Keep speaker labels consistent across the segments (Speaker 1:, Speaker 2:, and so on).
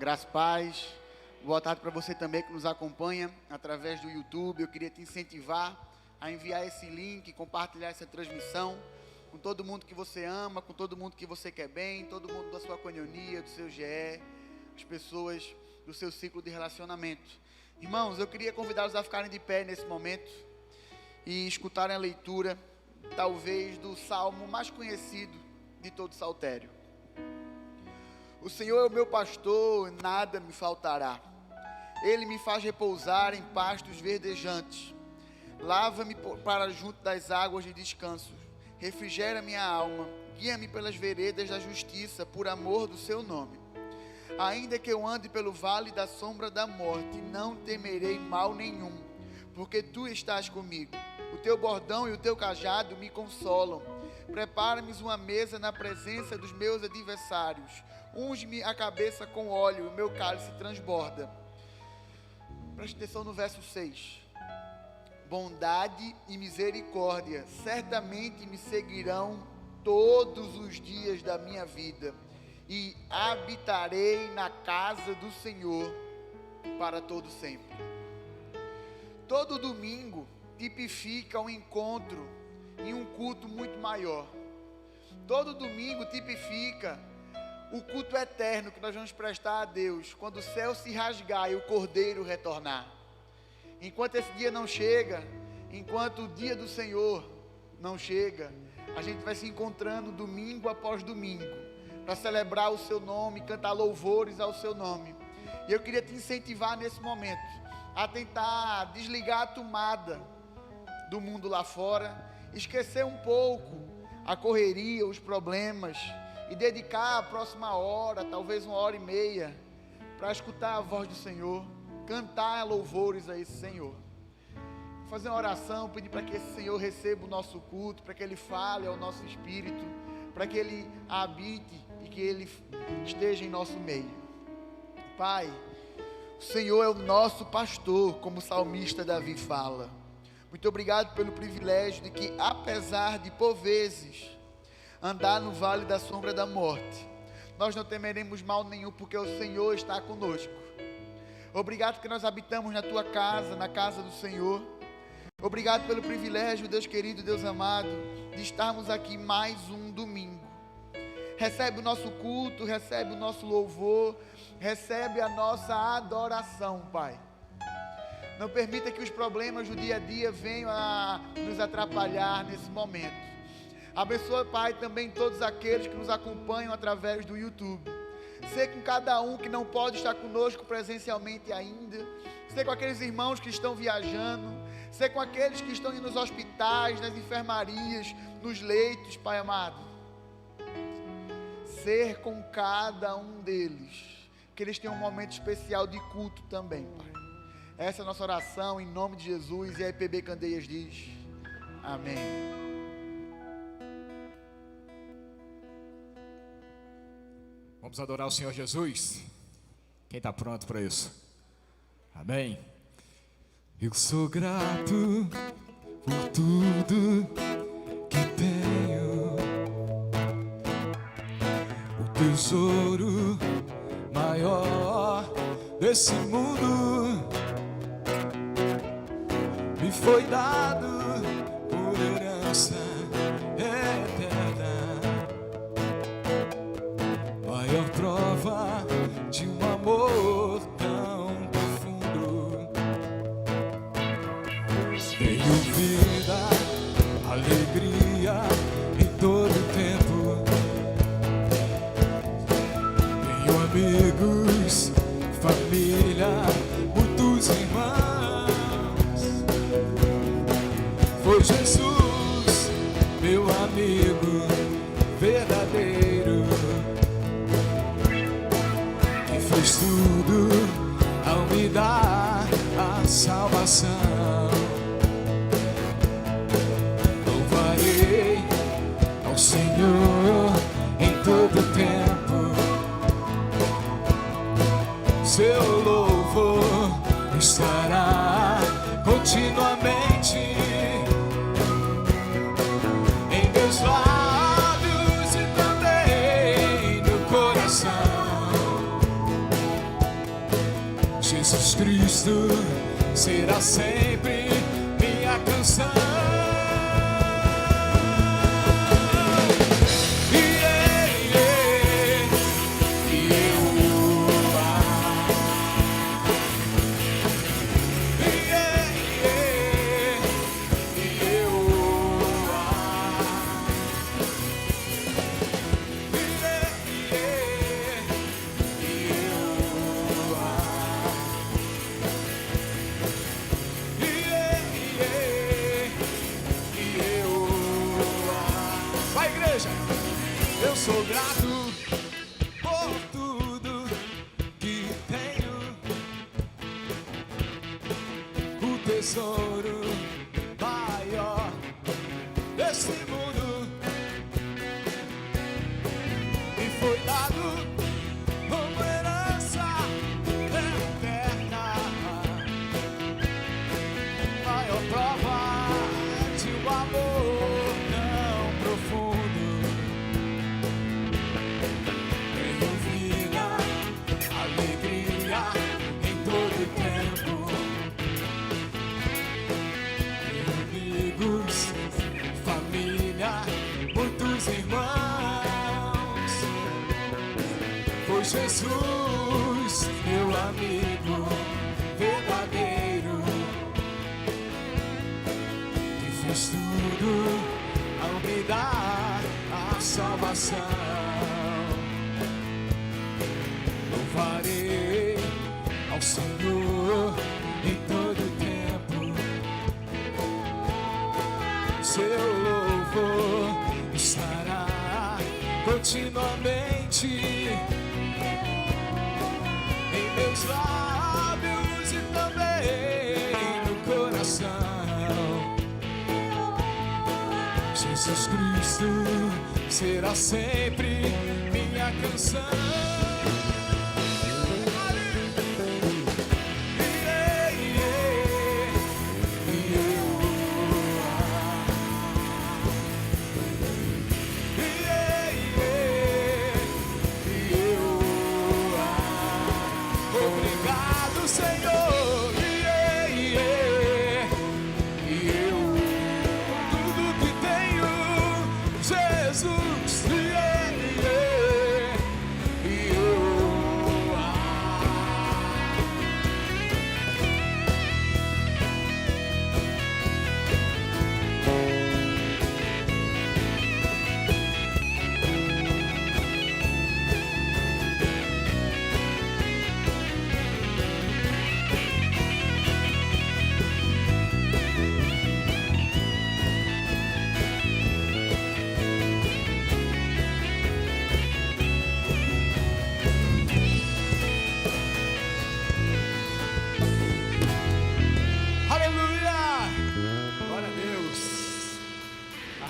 Speaker 1: Graças, paz. Boa tarde para você também que nos acompanha através do YouTube. Eu queria te incentivar a enviar esse link, compartilhar essa transmissão com todo mundo que você ama, com todo mundo que você quer bem, todo mundo da sua coinonia, do seu GE, as pessoas do seu ciclo de relacionamento. Irmãos, eu queria convidá-los a ficarem de pé nesse momento e escutarem a leitura, talvez, do salmo mais conhecido de todo o saltério. O Senhor é o meu pastor, nada me faltará. Ele me faz repousar em pastos verdejantes. Lava-me para junto das águas de descanso. Refrigera minha alma. Guia-me pelas veredas da justiça, por amor do seu nome. Ainda que eu ande pelo vale da sombra da morte, não temerei mal nenhum, porque tu estás comigo. O teu bordão e o teu cajado me consolam. Prepara-me uma mesa na presença dos meus adversários. Unge-me a cabeça com óleo, o meu cálice transborda. Preste atenção no verso 6. Bondade e misericórdia certamente me seguirão todos os dias da minha vida, e habitarei na casa do Senhor para todo sempre. Todo domingo tipifica um encontro em um culto muito maior. Todo domingo tipifica o culto eterno que nós vamos prestar a Deus, quando o céu se rasgar e o Cordeiro retornar. Enquanto esse dia não chega, enquanto o dia do Senhor não chega, a gente vai se encontrando domingo após domingo, para celebrar o seu nome, cantar louvores ao seu nome. E eu queria te incentivar nesse momento, a tentar desligar a tomada do mundo lá fora, esquecer um pouco a correria, os problemas, e dedicar a próxima hora, talvez 1h30, para escutar a voz do Senhor, cantar louvores a esse Senhor. Fazer uma oração, pedir para que esse Senhor receba o nosso culto, para que Ele fale ao nosso espírito, para que Ele habite e que Ele esteja em nosso meio. Pai, o Senhor é o nosso pastor, como o salmista Davi fala. Muito obrigado pelo privilégio de que, apesar de, por vezes, andar no vale da sombra da morte, nós não temeremos mal nenhum, porque o Senhor está conosco. Obrigado que nós habitamos na tua casa, na casa do Senhor. Obrigado pelo privilégio, Deus querido, Deus amado, de estarmos aqui mais um domingo. Recebe o nosso culto, recebe o nosso louvor, recebe a nossa adoração, Pai. Não permita que os problemas do dia a dia venham a nos atrapalhar nesse momento. Abençoa, Pai, também todos aqueles que nos acompanham através do YouTube. Sei com cada um que não pode estar conosco presencialmente ainda. Sei com aqueles irmãos que estão viajando. Sei com aqueles que estão nos hospitais, nas enfermarias, nos leitos, Pai amado. Ser com cada um deles, que eles tenham um momento especial de culto também, Pai. Essa é a nossa oração em nome de Jesus, e a IPB Candeias diz: amém.
Speaker 2: Vamos adorar o Senhor Jesus? Quem está pronto para isso? Amém. Eu sou grato por tudo que tenho. O tesouro maior desse mundo me foi dado por herança eterna. Maior prova de um amor tão profundo. Tenho vida, alegria em todo tempo. Tenho amigos, família, muitos irmãos. Foi Jesus, meu amigo verdadeiro, que fez tudo ao me dar a salvação. Louvarei ao Senhor em todo tempo. Seu louvor estará continuamente em meus lábios e também no coração. será sempre minha canção. Eu sou grato por tudo que tenho, o tesouro maior desse mundo me foi dado como herança eterna, maior prova de um amor tão profundo. Jesus, meu amigo verdadeiro, que fez tudo ao me dar a salvação. Louvarei ao Senhor em todo tempo, seu louvor estará continuamente meus lábios e também no coração. Jesus Cristo será sempre minha canção.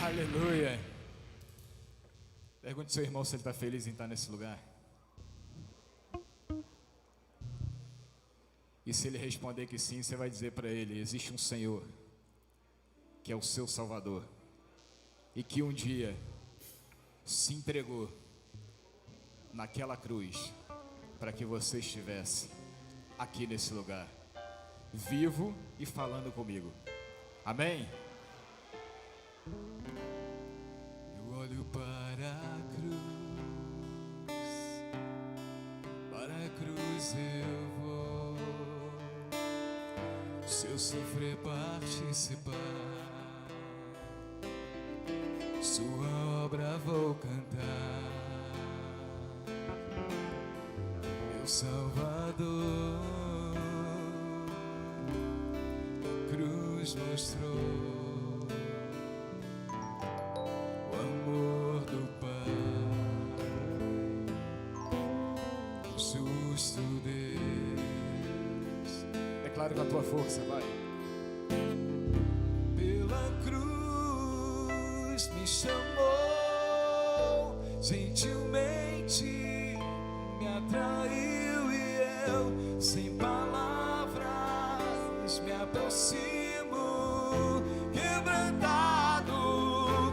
Speaker 2: Aleluia. Pergunte ao seu irmão se ele está feliz em estar nesse lugar. E se ele responder que sim, você vai dizer para ele: existe um Senhor que é o seu Salvador e que um dia se entregou naquela cruz para que você estivesse aqui nesse lugar, vivo e falando comigo. Amém? Eu olho para a cruz eu vou. Se eu sofrer, participar, sua obra vou cantar. Meu Salvador, cruz mostrou o amor do Pai, o justo Deus. Declare com a tua força, vai. Pela cruz me chamou, gentilmente me atraiu e eu, sem palavras, me aproximo, quebrantado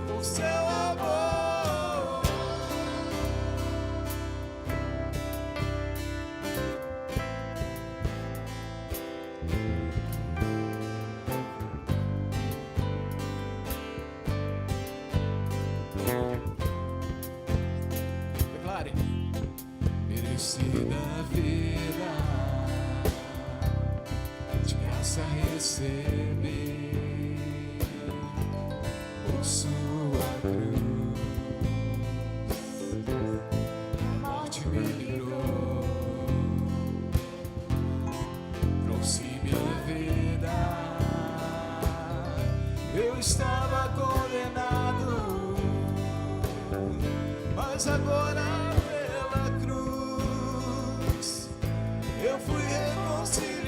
Speaker 2: por seu amor. sua cruz, a morte me livrou, trouxe minha vida. Eu estava condenado, mas agora pela cruz eu fui reconciliado.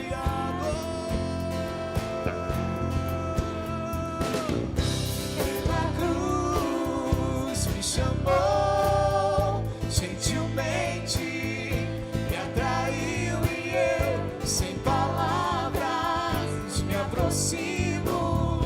Speaker 2: Pela cruz me chamou gentilmente, me atraiu e eu, sem palavras, me aproximo,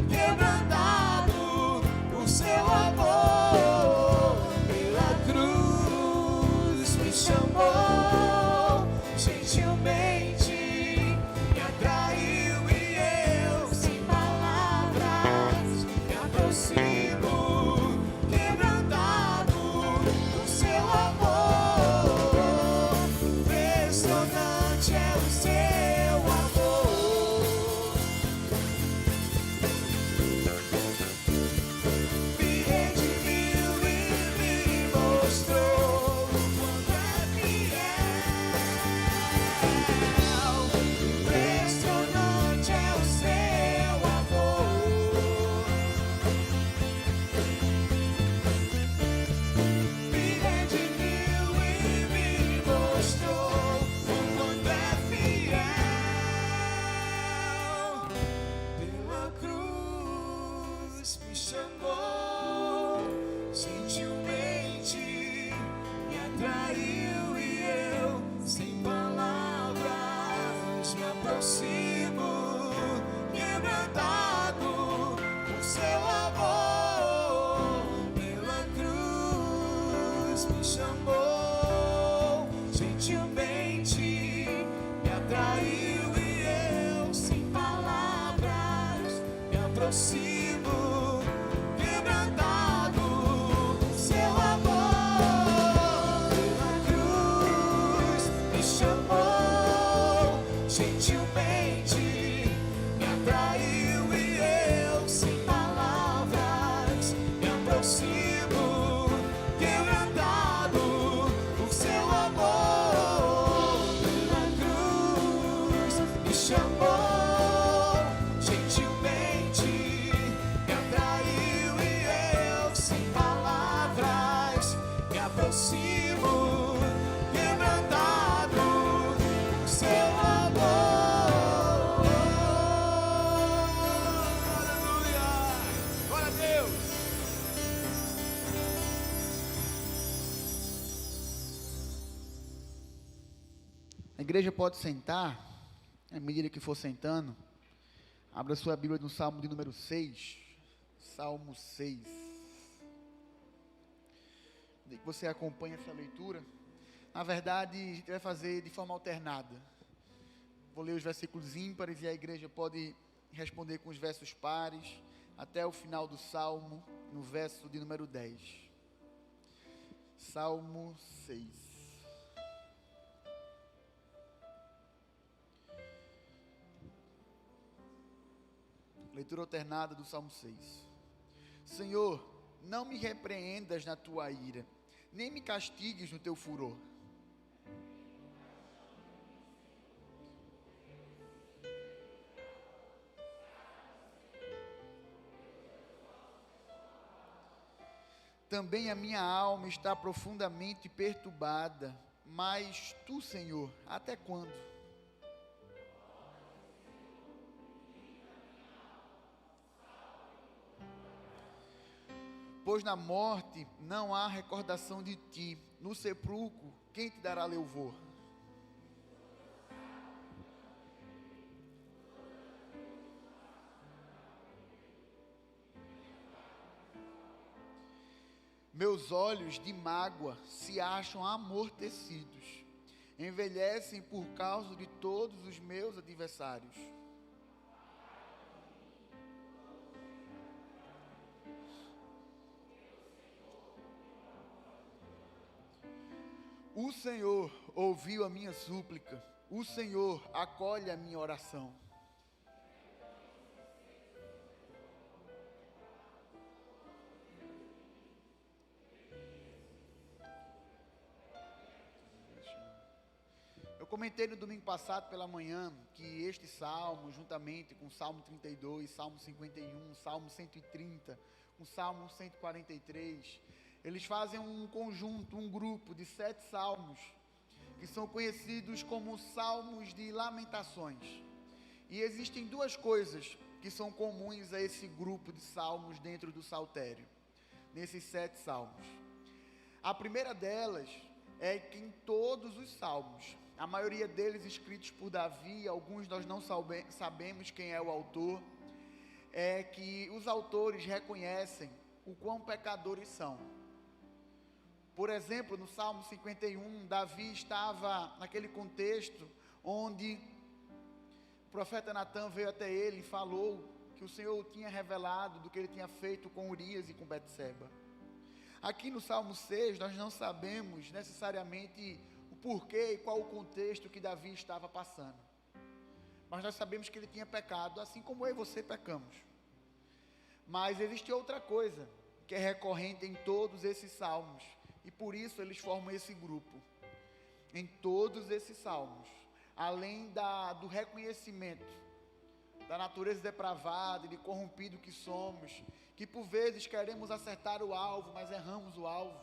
Speaker 2: quebrantado por seu amor. Pela cruz me chamou gentilmente, me atraiu e eu, sem palavras, me aproximo, quebrantado por seu amor. Impressionante é o seu amor. Me redimiu e me mostrou o quanto é fiel. Impressionante é o seu amor. Me redimiu e me mostrou o quanto é fiel. Pela cruz me chamou gentilmente, me atraiu e eu, sem palavras, me aproximo, quebrantado por seu amor. Pela cruz me chamou gentilmente, me atraiu e eu, sem palavras, me aproximo, quebrantado por seu amor. Pela cruz me chamou gentilmente, me atraiu e eu, sem palavras, me aproximo, quebrantado por seu amor. Pela cruz me chamou gentilmente, me atraiu e eu, sem palavras, me aproximo, quebrantado por seu amor. Aleluia! Glória a Deus!
Speaker 1: A igreja pode sentar, à medida que for sentando. Abra sua Bíblia no Salmo de número 6. Salmo 6. Que você acompanhe essa leitura. Na verdade, a gente vai fazer de forma alternada. Vou ler os versículos ímpares e a igreja pode responder com os versos pares, até o final do Salmo, no verso de número 10. Salmo 6. Leitura alternada do Salmo 6. Senhor, não me repreendas na tua ira, nem me castigues no teu furor. Também a minha alma está profundamente perturbada, mas tu, Senhor, até quando? Pois na morte não há recordação de ti, no sepulcro quem te dará louvor? Meus olhos de mágoa se acham amortecidos, envelhecem por causa de todos os meus adversários. O Senhor ouviu a minha súplica, o Senhor acolhe a minha oração. comentei no domingo passado pela manhã que este salmo, juntamente com o Salmo 32, Salmo 51, Salmo 130, com o Salmo 143, eles fazem um conjunto, um grupo de 7 salmos, que são conhecidos como salmos de lamentações. E existem 2 coisas que são comuns a esse grupo de salmos dentro do saltério, nesses 7 salmos. A primeira delas é que em todos os salmos, a maioria deles escritos por Davi, alguns nós não sabemos quem é o autor, é que os autores reconhecem o quão pecadores são. Por exemplo, no Salmo 51, Davi estava naquele contexto onde o profeta Natan veio até ele e falou que o Senhor o tinha revelado do que ele tinha feito com Urias e com Betseba. Aqui no Salmo 6, nós não sabemos necessariamente o porquê e qual o contexto que Davi estava passando. Mas nós sabemos que ele tinha pecado, assim como eu e você pecamos. Mas existe outra coisa que é recorrente em todos esses salmos, e por isso eles formam esse grupo. Em todos esses salmos, além do reconhecimento da natureza depravada e de corrompido que somos, que por vezes queremos acertar o alvo, mas erramos o alvo,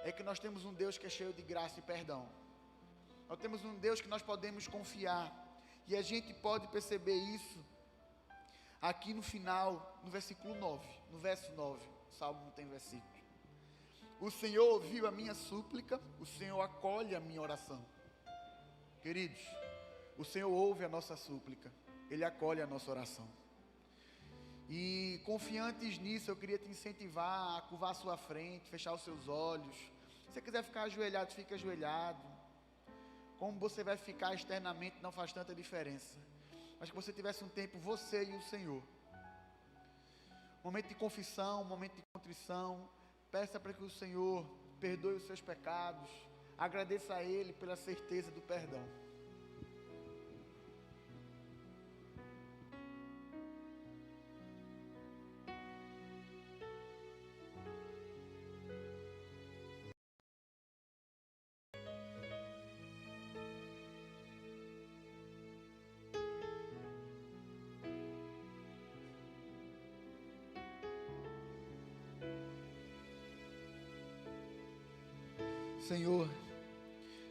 Speaker 1: é que nós temos um Deus que é cheio de graça e perdão. Nós temos um Deus que nós podemos confiar, e a gente pode perceber isso aqui no final, no versículo 9, no verso 9, o salmo não tem versículo. O Senhor ouviu a minha súplica, o Senhor acolhe a minha oração. Queridos, o Senhor ouve a nossa súplica, Ele acolhe a nossa oração. E confiantes nisso, eu queria te incentivar a curvar a sua frente, fechar os seus olhos. Se você quiser ficar ajoelhado, fique ajoelhado. Como você vai ficar externamente não faz tanta diferença. Mas que você tivesse um tempo, você e o Senhor. Um momento de confissão, um momento de contrição. Peça para que o Senhor perdoe os seus pecados. Agradeça a Ele pela certeza do perdão. Senhor,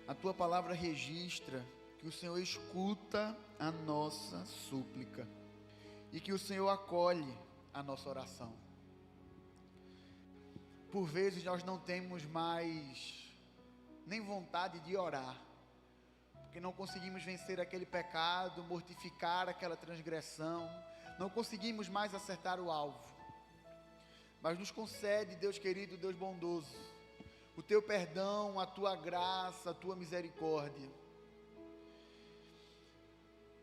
Speaker 1: a Tua palavra registra que o Senhor escuta a nossa súplica e que o Senhor acolhe a nossa oração. Por vezes nós não temos mais nem vontade de orar, porque não conseguimos vencer aquele pecado, mortificar aquela transgressão, não conseguimos mais acertar o alvo. Mas nos concede, Deus querido, Deus bondoso, o Teu perdão, a Tua graça, a Tua misericórdia.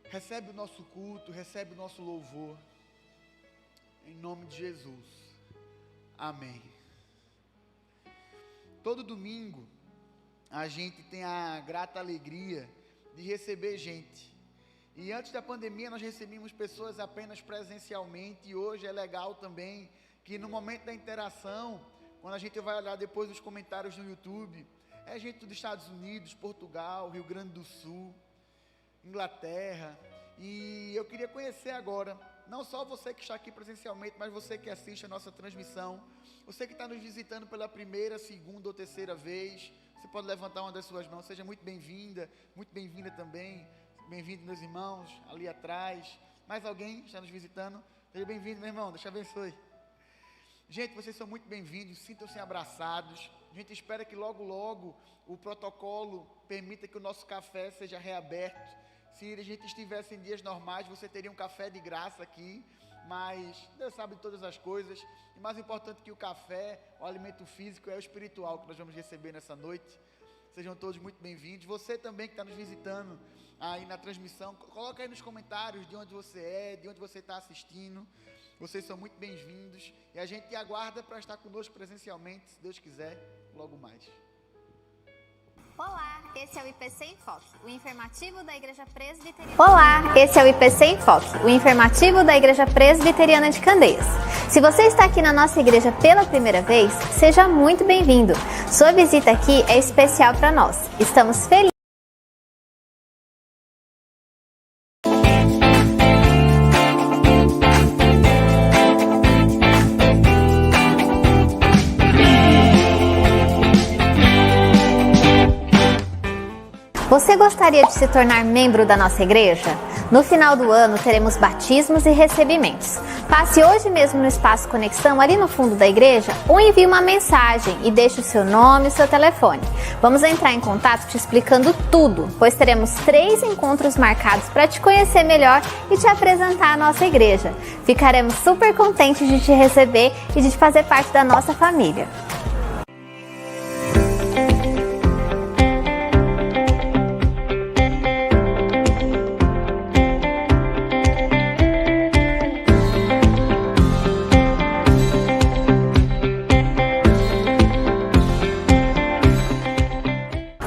Speaker 1: Recebe o nosso culto, recebe o nosso louvor, em nome de Jesus, amém. Todo domingo, a gente tem a grata alegria de receber gente, e antes da pandemia nós recebíamos pessoas apenas presencialmente, e hoje é legal também, que no momento da interação, quando a gente vai olhar depois os comentários no YouTube, é gente dos Estados Unidos, Portugal, Rio Grande do Sul, Inglaterra. E eu queria conhecer agora, não só você que está aqui presencialmente, mas você que assiste a nossa transmissão, você que está nos visitando pela primeira, segunda ou terceira vez, você pode levantar uma das suas mãos, seja muito bem-vinda também, bem-vindo meus irmãos, ali atrás. Mais alguém está nos visitando? Seja bem-vindo, meu irmão, Deus te abençoe. Gente, vocês são muito bem-vindos, sintam-se abraçados. A gente espera que logo, logo o protocolo permita que o nosso café seja reaberto. Se a gente estivesse em dias normais, você teria um café de graça aqui, mas Deus sabe de todas as coisas. E mais importante que o café, o alimento físico, é o espiritual que nós vamos receber nessa noite. Sejam todos muito bem-vindos. Você também que está nos visitando aí na transmissão, coloca aí nos comentários de onde você é, de onde você está assistindo. Vocês são muito bem-vindos e a gente aguarda para estar conosco presencialmente, se Deus quiser, logo mais.
Speaker 3: Olá, esse é o IPC em Foque, o informativo da Igreja Presbiteriana. Olá, esse é o IPC em Foque, o informativo da Igreja Presbiteriana de Candeias. Se você está aqui na nossa igreja pela primeira vez, seja muito bem-vindo. Sua visita aqui é especial para nós. Estamos felizes Você gostaria de se tornar membro da nossa igreja? No final do ano teremos batismos e recebimentos. Passe hoje mesmo no Espaço Conexão, ali no fundo da igreja, ou envie uma mensagem e deixe o seu nome e o seu telefone. Vamos entrar em contato te explicando tudo, pois teremos 3 encontros marcados para te conhecer melhor e te apresentar a nossa igreja. Ficaremos super contentes de te receber e de fazer parte da nossa família.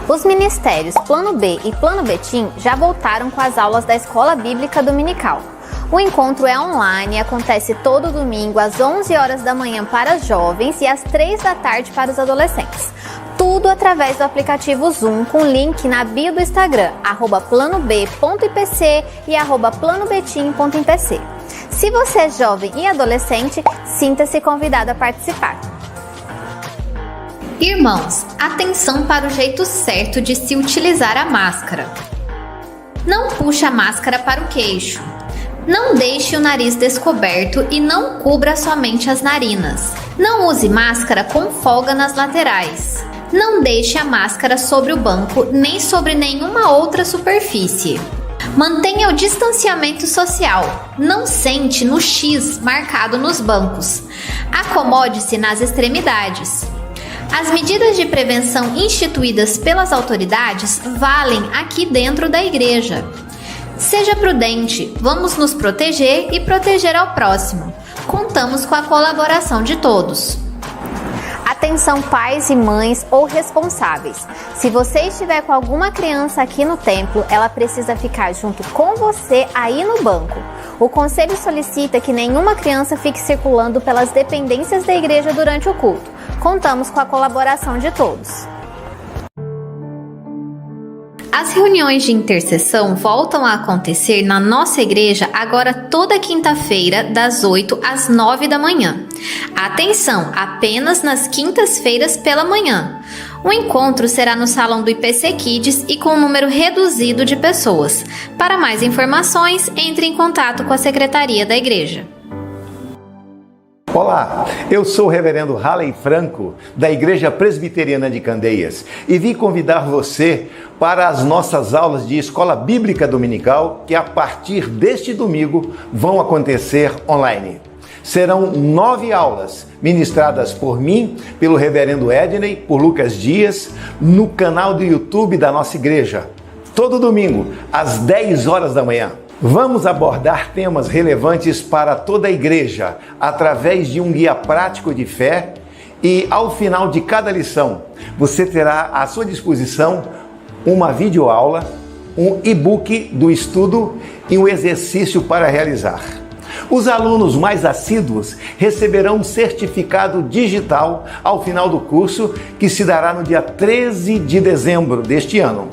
Speaker 3: Os ministérios Plano B e Plano Betim já voltaram com as aulas da Escola Bíblica Dominical. O encontro é online e acontece todo domingo às 11 horas da manhã para os jovens e às 3 da tarde para os adolescentes. Tudo através do aplicativo Zoom, com link na bio do Instagram, @planob.ipc e @planobetim.ipc. Se você é jovem e adolescente, sinta-se convidado a participar. Irmãos, atenção para o jeito certo de se utilizar a máscara. Não puxe a máscara para o queixo. Não deixe o nariz descoberto e não cubra somente as narinas. Não use máscara com folga nas laterais. Não deixe a máscara sobre o banco nem sobre nenhuma outra superfície. Mantenha o distanciamento social. Não sente no X marcado nos bancos. Acomode-se nas extremidades. As medidas de prevenção instituídas pelas autoridades valem aqui dentro da igreja. Seja prudente, vamos nos proteger e proteger ao próximo. Contamos com a colaboração de todos. Atenção pais e mães ou responsáveis. Se você estiver com alguma criança aqui no templo, ela precisa ficar junto com você aí no banco. O conselho solicita que nenhuma criança fique circulando pelas dependências da igreja durante o culto. Contamos com a colaboração de todos. As reuniões de intercessão voltam a acontecer na nossa igreja agora toda quinta-feira, das 8 às 9 da manhã. Atenção, apenas nas quintas-feiras pela manhã. O encontro será no salão do IPC Kids e com um número reduzido de pessoas. Para mais informações, entre em contato com a secretaria da igreja.
Speaker 4: Olá, eu sou o reverendo Halley Franco, da Igreja Presbiteriana de Candeias, e vim convidar você para as nossas aulas de Escola Bíblica Dominical, que a partir deste domingo vão acontecer online. Serão 9 aulas ministradas por mim, pelo reverendo Edney, por Lucas Dias, no canal do YouTube da nossa igreja, todo domingo, às 10 horas da manhã. Vamos abordar temas relevantes para toda a igreja através de um guia prático de fé e, ao final de cada lição, você terá à sua disposição uma videoaula, um e-book do estudo e um exercício para realizar. Os alunos mais assíduos receberão um certificado digital ao final do curso, que se dará no dia 13 de dezembro deste ano.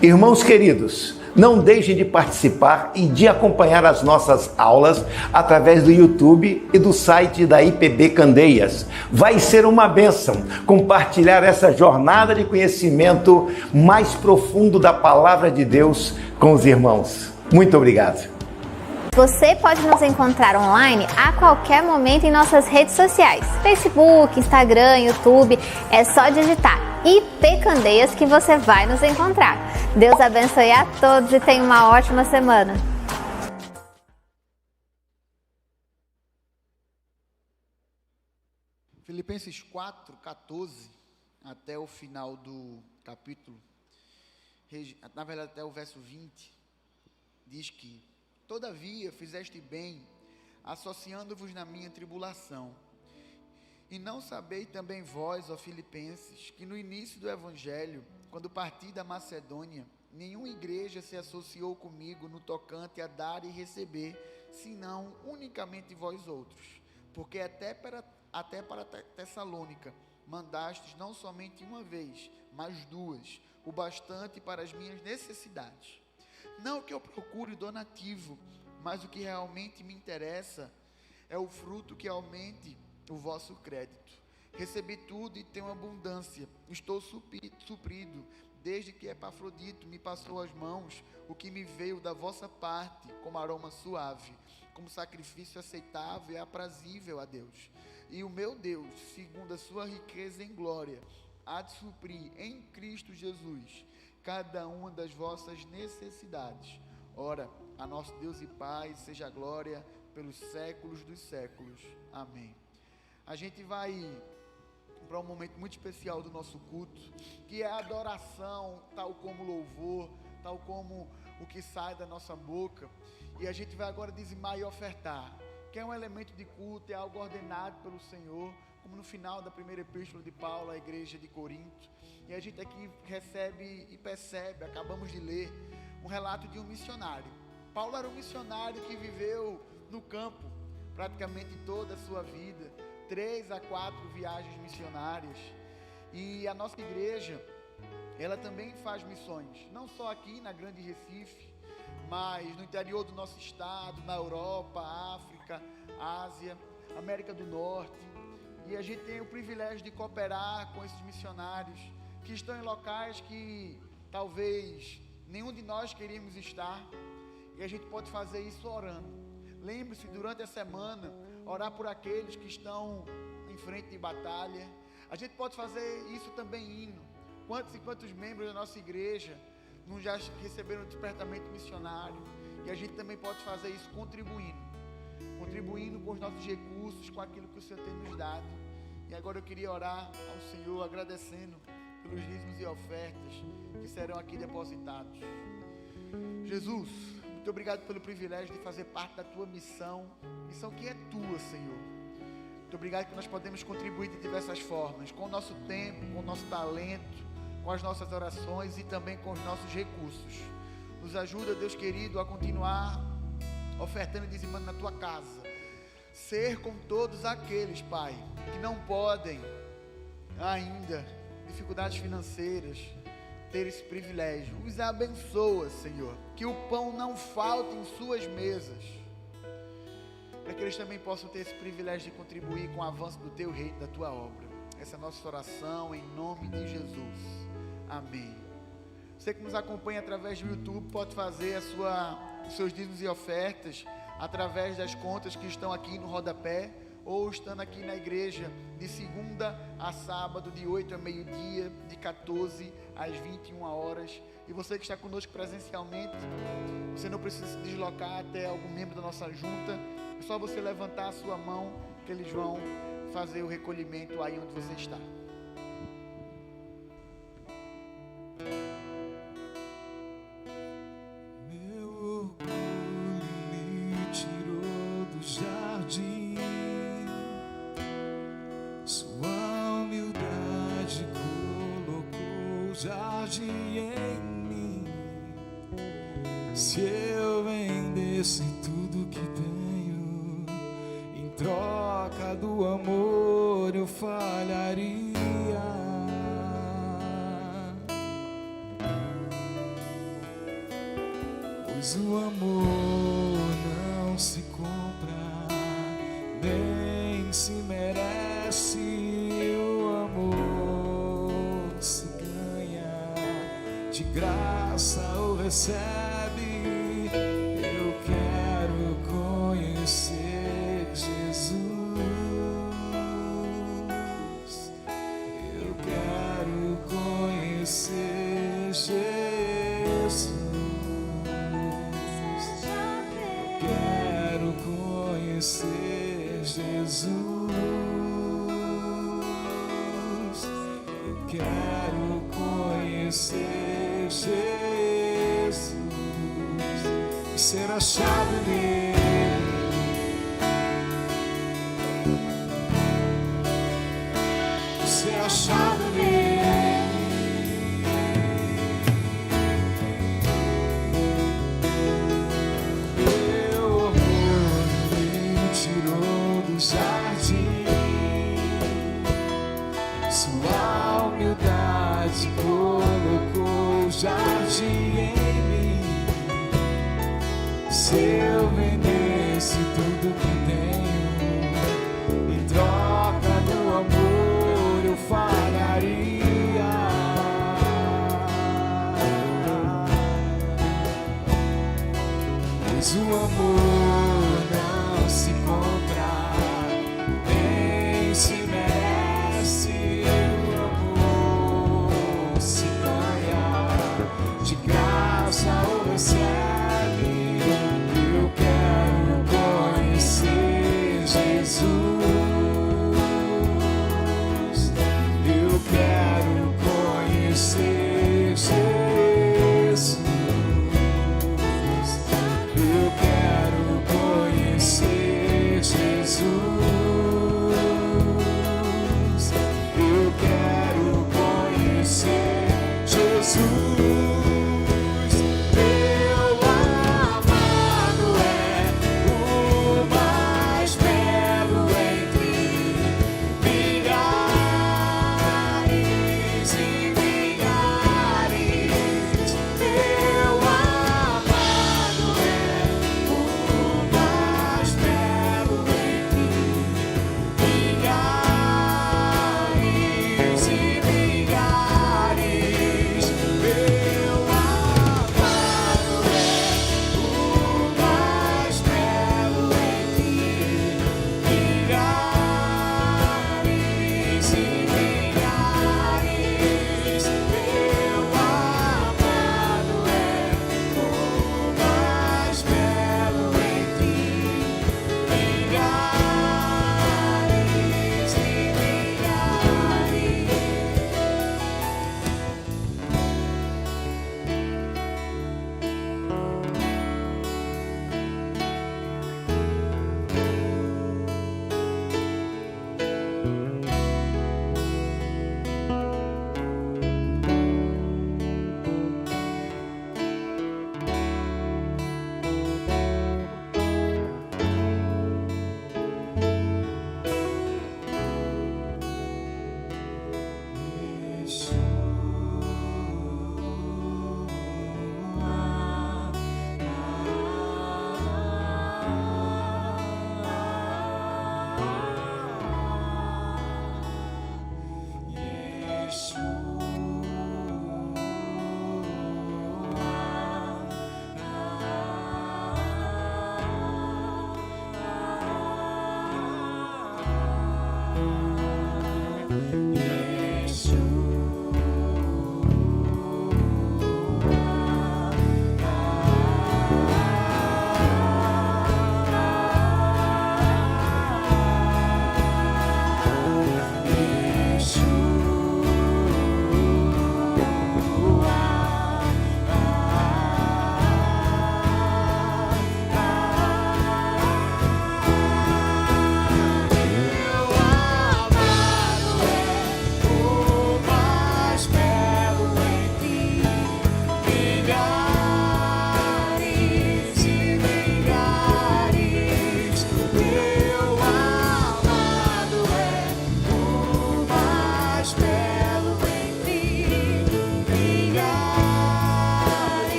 Speaker 4: Irmãos queridos, não deixem de participar e de acompanhar as nossas aulas através do YouTube e do site da IPB Candeias. Vai ser uma bênção compartilhar essa jornada de conhecimento mais profundo da Palavra de Deus com os irmãos. Muito obrigado.
Speaker 3: Você pode nos encontrar online a qualquer momento em nossas redes sociais, Facebook, Instagram, YouTube. É só digitar IP Candeias que você vai nos encontrar. Deus abençoe a todos e tenha uma ótima semana.
Speaker 1: Filipenses 4:14 até o final do capítulo, na verdade até o verso 20, diz que: todavia fizeste bem, associando-vos na minha tribulação. E não sabeis também vós, ó Filipenses, que no início do Evangelho, quando parti da Macedônia, nenhuma igreja se associou comigo no tocante a dar e receber, senão unicamente vós outros. Porque até para Tessalônica mandastes não somente uma vez, mas 2, o bastante para as minhas necessidades. Não que eu procure donativo, mas o que realmente me interessa é o fruto que aumente o vosso crédito. Recebi tudo e tenho abundância, estou suprido, desde que Epafrodito me passou as mãos, o que me veio da vossa parte, como aroma suave, como sacrifício aceitável e aprazível a Deus. E o meu Deus, segundo a sua riqueza em glória, há de suprir em Cristo Jesus cada uma das vossas necessidades. Ora, a nosso Deus e Pai seja a glória pelos séculos dos séculos. Amém. A gente vai para um momento muito especial do nosso culto, que é a adoração, tal como louvor, tal como o que sai da nossa boca. E a gente vai agora dizimar e ofertar, que é um elemento de culto, é algo ordenado pelo Senhor, como no final da primeira epístola de Paulo à igreja de Corinto. E a gente aqui recebe e percebe, acabamos de ler, um relato de um missionário. Paulo era um missionário que viveu no campo praticamente toda a sua vida, 3 a 4 viagens missionárias. E a nossa igreja, ela também faz missões, não só aqui na Grande Recife, mas no interior do nosso estado, na Europa, África, Ásia, América do Norte. E a gente tem o privilégio de cooperar com esses missionários que estão em locais que talvez nenhum de nós queríamos estar, e a gente pode fazer isso orando. Lembre-se, durante a semana, orar por aqueles que estão em frente de batalha. A gente pode fazer isso também indo. Quantos e quantos membros da nossa igreja não já receberam despertamento missionário? E a gente também pode fazer isso contribuindo com os nossos recursos, com aquilo que o Senhor tem nos dado. E agora eu queria orar ao Senhor, agradecendo pelos dízimos e ofertas que serão aqui depositados. Jesus, muito obrigado pelo privilégio de fazer parte da tua missão que é tua, Senhor. Muito obrigado que nós podemos contribuir de diversas formas, com o nosso tempo, com o nosso talento, com as nossas orações e também com os nossos recursos. Nos ajuda, Deus querido, a continuar ofertando e dizimando na tua casa. Ser com todos aqueles, Pai, que não podem ainda, dificuldades financeiras, ter esse privilégio. Os abençoa, Senhor, que o pão não falte em suas mesas, para que eles também possam ter esse privilégio de contribuir com o avanço do teu reino, da tua obra. Essa é a nossa oração em nome de Jesus. Amém. Você que nos acompanha através do YouTube pode fazer os seus dízimos e ofertas através das contas que estão aqui no rodapé, ou estando aqui na igreja de segunda a sábado, de 8 a meio-dia, de 14 às 21 horas. E você que está conosco presencialmente, você não precisa se deslocar até algum membro da nossa junta, é só você levantar a sua mão que eles vão fazer o recolhimento aí onde você está.
Speaker 2: Se eu vendesse tudo que tenho, em troca do amor eu falharia. Pois o amor não se compra, nem se merece. O amor se ganha, de graça ou recebe. Eu quero conhecer Jesus. Eu quero conhecer Jesus. Eu quero conhecer Jesus. Eu quero conhecer Jesus. Ser achado nele, ser achado nele. Meu amor me tirou do jardim, sua humildade colocou o jardim em mim. Se eu vendesse tudo que tenho, em troca do amor eu falharia.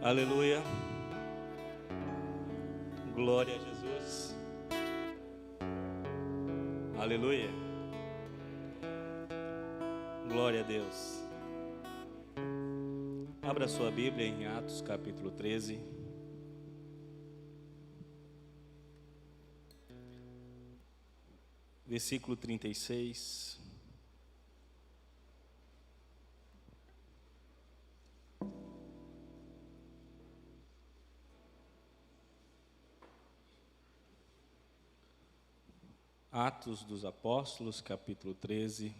Speaker 5: Aleluia. Glória a Jesus. Aleluia. Glória a Deus. Abra sua Bíblia em Atos capítulo 13. Versículo 36. Atos dos Apóstolos, capítulo 13,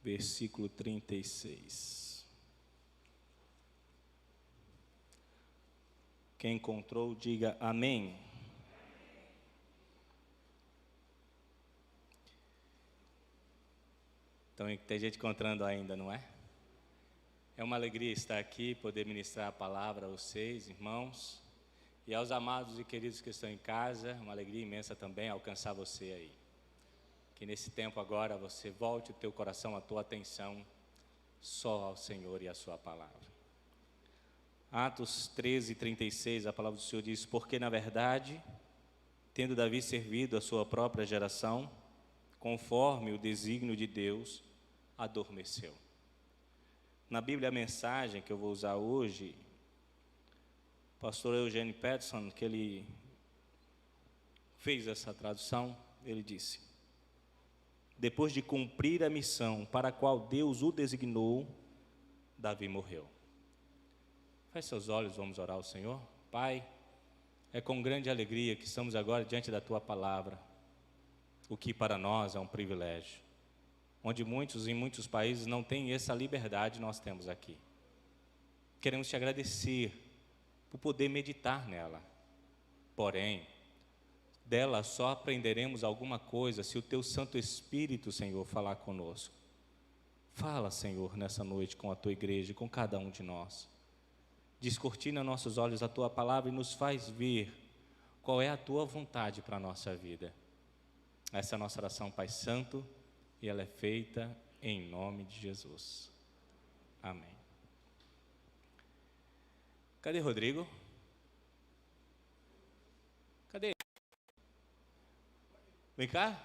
Speaker 5: versículo 36. Quem encontrou, diga amém. Então, tem gente encontrando ainda, não é? É uma alegria estar aqui, poder ministrar a palavra a vocês, irmãos. E aos amados e queridos que estão em casa, uma alegria imensa também alcançar você aí. Que nesse tempo agora você volte o teu coração, a tua atenção só ao Senhor e à sua palavra. Atos 13, 36, a palavra do Senhor diz: porque na verdade, tendo Davi servido a sua própria geração, conforme o desígnio de Deus, adormeceu. Na Bíblia, a mensagem que eu vou usar hoje, pastor Eugênio Peterson, que ele fez essa tradução, ele disse: depois de cumprir a missão para a qual Deus o designou, Davi morreu. Feche seus olhos, vamos orar ao Senhor. Pai, é com grande alegria que estamos agora diante da Tua palavra, o que para nós é um privilégio, onde muitos em muitos países não têm essa liberdade, nós temos aqui. Queremos te agradecer por poder meditar nela. Porém, dela só aprenderemos alguma coisa se o Teu Santo Espírito, Senhor, falar conosco. Fala, Senhor, nessa noite com a Tua igreja, com cada um de nós. Descortina nossos olhos a Tua palavra e nos faz ver qual é a Tua vontade para a nossa vida. Essa é a nossa oração, Pai Santo, e ela é feita em nome de Jesus. Amém. Cadê Rodrigo? Cadê ele? Vem cá.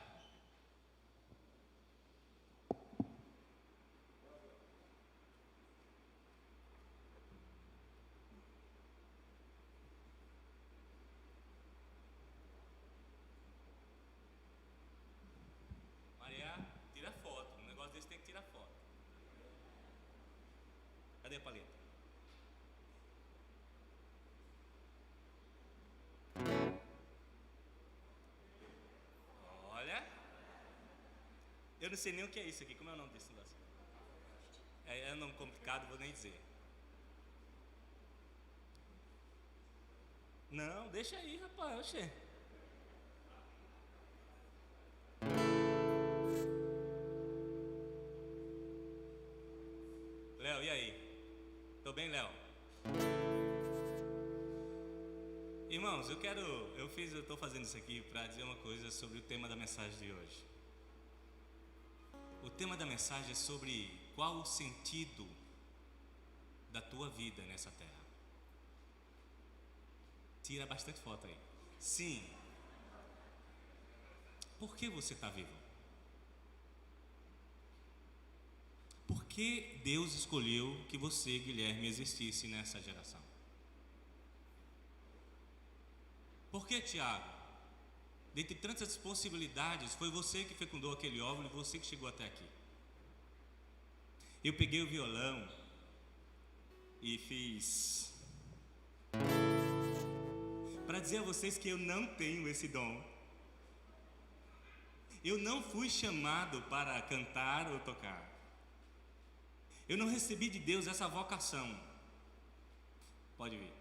Speaker 5: Maria, tira foto. Um negócio desse tem que tirar foto. Cadê a paleta? Eu não sei nem o que é isso aqui. Como é o nome desse negócio? É um nome complicado, vou nem dizer. Não, deixa aí, rapaz, oxê. Léo, e aí? Tô bem, Léo? Irmãos, eu estou fazendo isso aqui para dizer uma coisa sobre o tema da mensagem de hoje. O tema da mensagem é sobre qual o sentido da tua vida nessa terra. Tira bastante foto aí. Sim. Por que você está vivo? Por que Deus escolheu que você, Guilherme, existisse nessa geração? Por que, Tiago? Dentre tantas possibilidades, foi você que fecundou aquele óvulo e você que chegou até aqui. Eu peguei o violão e fiz para dizer a vocês que eu não tenho esse dom. Eu não fui chamado para cantar ou tocar. Eu não recebi de Deus essa vocação. Pode vir.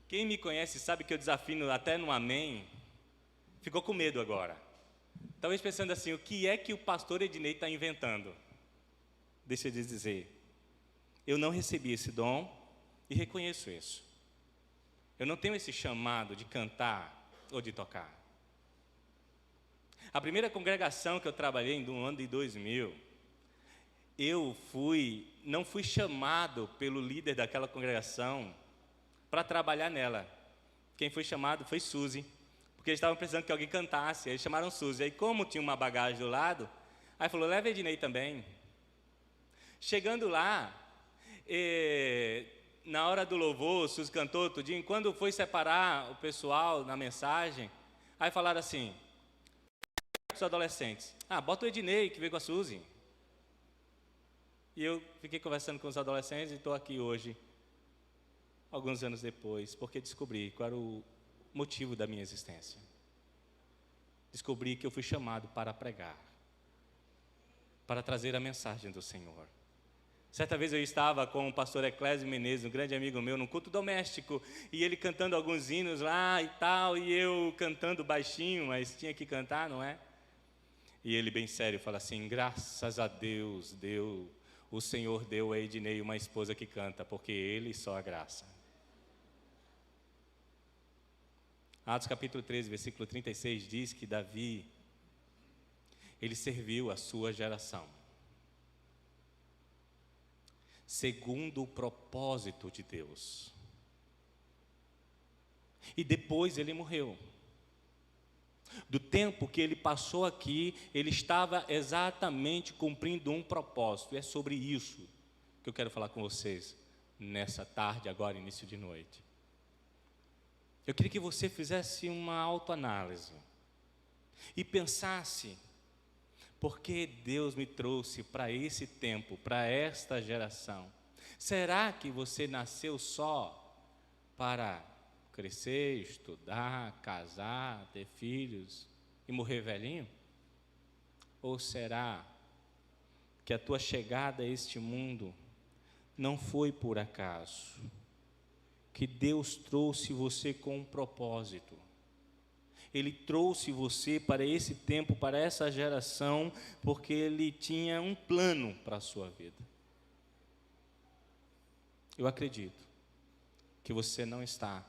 Speaker 5: Quem me conhece sabe que eu desafino até no amém. Ficou com medo agora. Talvez pensando assim, o que é que o pastor Ednei está inventando? Deixa eu dizer. Eu não recebi esse dom e reconheço isso. Eu não tenho esse chamado de cantar ou de tocar. A primeira congregação que eu trabalhei no ano de 2000, não fui chamado pelo líder daquela congregação para trabalhar nela. Quem foi chamado foi Suzy, porque eles estavam precisando que alguém cantasse, eles chamaram Suzy. Aí como tinha uma bagagem do lado, aí falou, leva Ednei também. Chegando lá, na hora do louvor, Suzy cantou tudinho, quando foi separar o pessoal na mensagem, aí falaram assim, os adolescentes, bota o Ednei que veio com a Suzy. E eu fiquei conversando com os adolescentes e estou aqui hoje, alguns anos depois, porque descobri qual era o motivo da minha existência. Descobri que eu fui chamado para pregar, para trazer a mensagem do Senhor. Certa vez eu estava com o pastor Eclésio Menezes, um grande amigo meu, num culto doméstico, e ele cantando alguns hinos lá e tal, e eu cantando baixinho, mas tinha que cantar, não é? E ele bem sério fala assim, graças a Deus, o Senhor deu a Ednei uma esposa que canta, porque ele só a graça. Atos capítulo 13, versículo 36 diz que Davi, ele serviu a sua geração, segundo o propósito de Deus. E depois ele morreu. Do tempo que ele passou aqui, ele estava exatamente cumprindo um propósito. E é sobre isso que eu quero falar com vocês nessa tarde, agora início de noite. Eu queria que você fizesse uma autoanálise e pensasse, por que Deus me trouxe para esse tempo, para esta geração? Será que você nasceu só para crescer, estudar, casar, ter filhos e morrer velhinho? Ou será que a tua chegada a este mundo não foi por acaso? Que Deus trouxe você com um propósito. Ele trouxe você para esse tempo, para essa geração, porque Ele tinha um plano para a sua vida. Eu acredito que você não está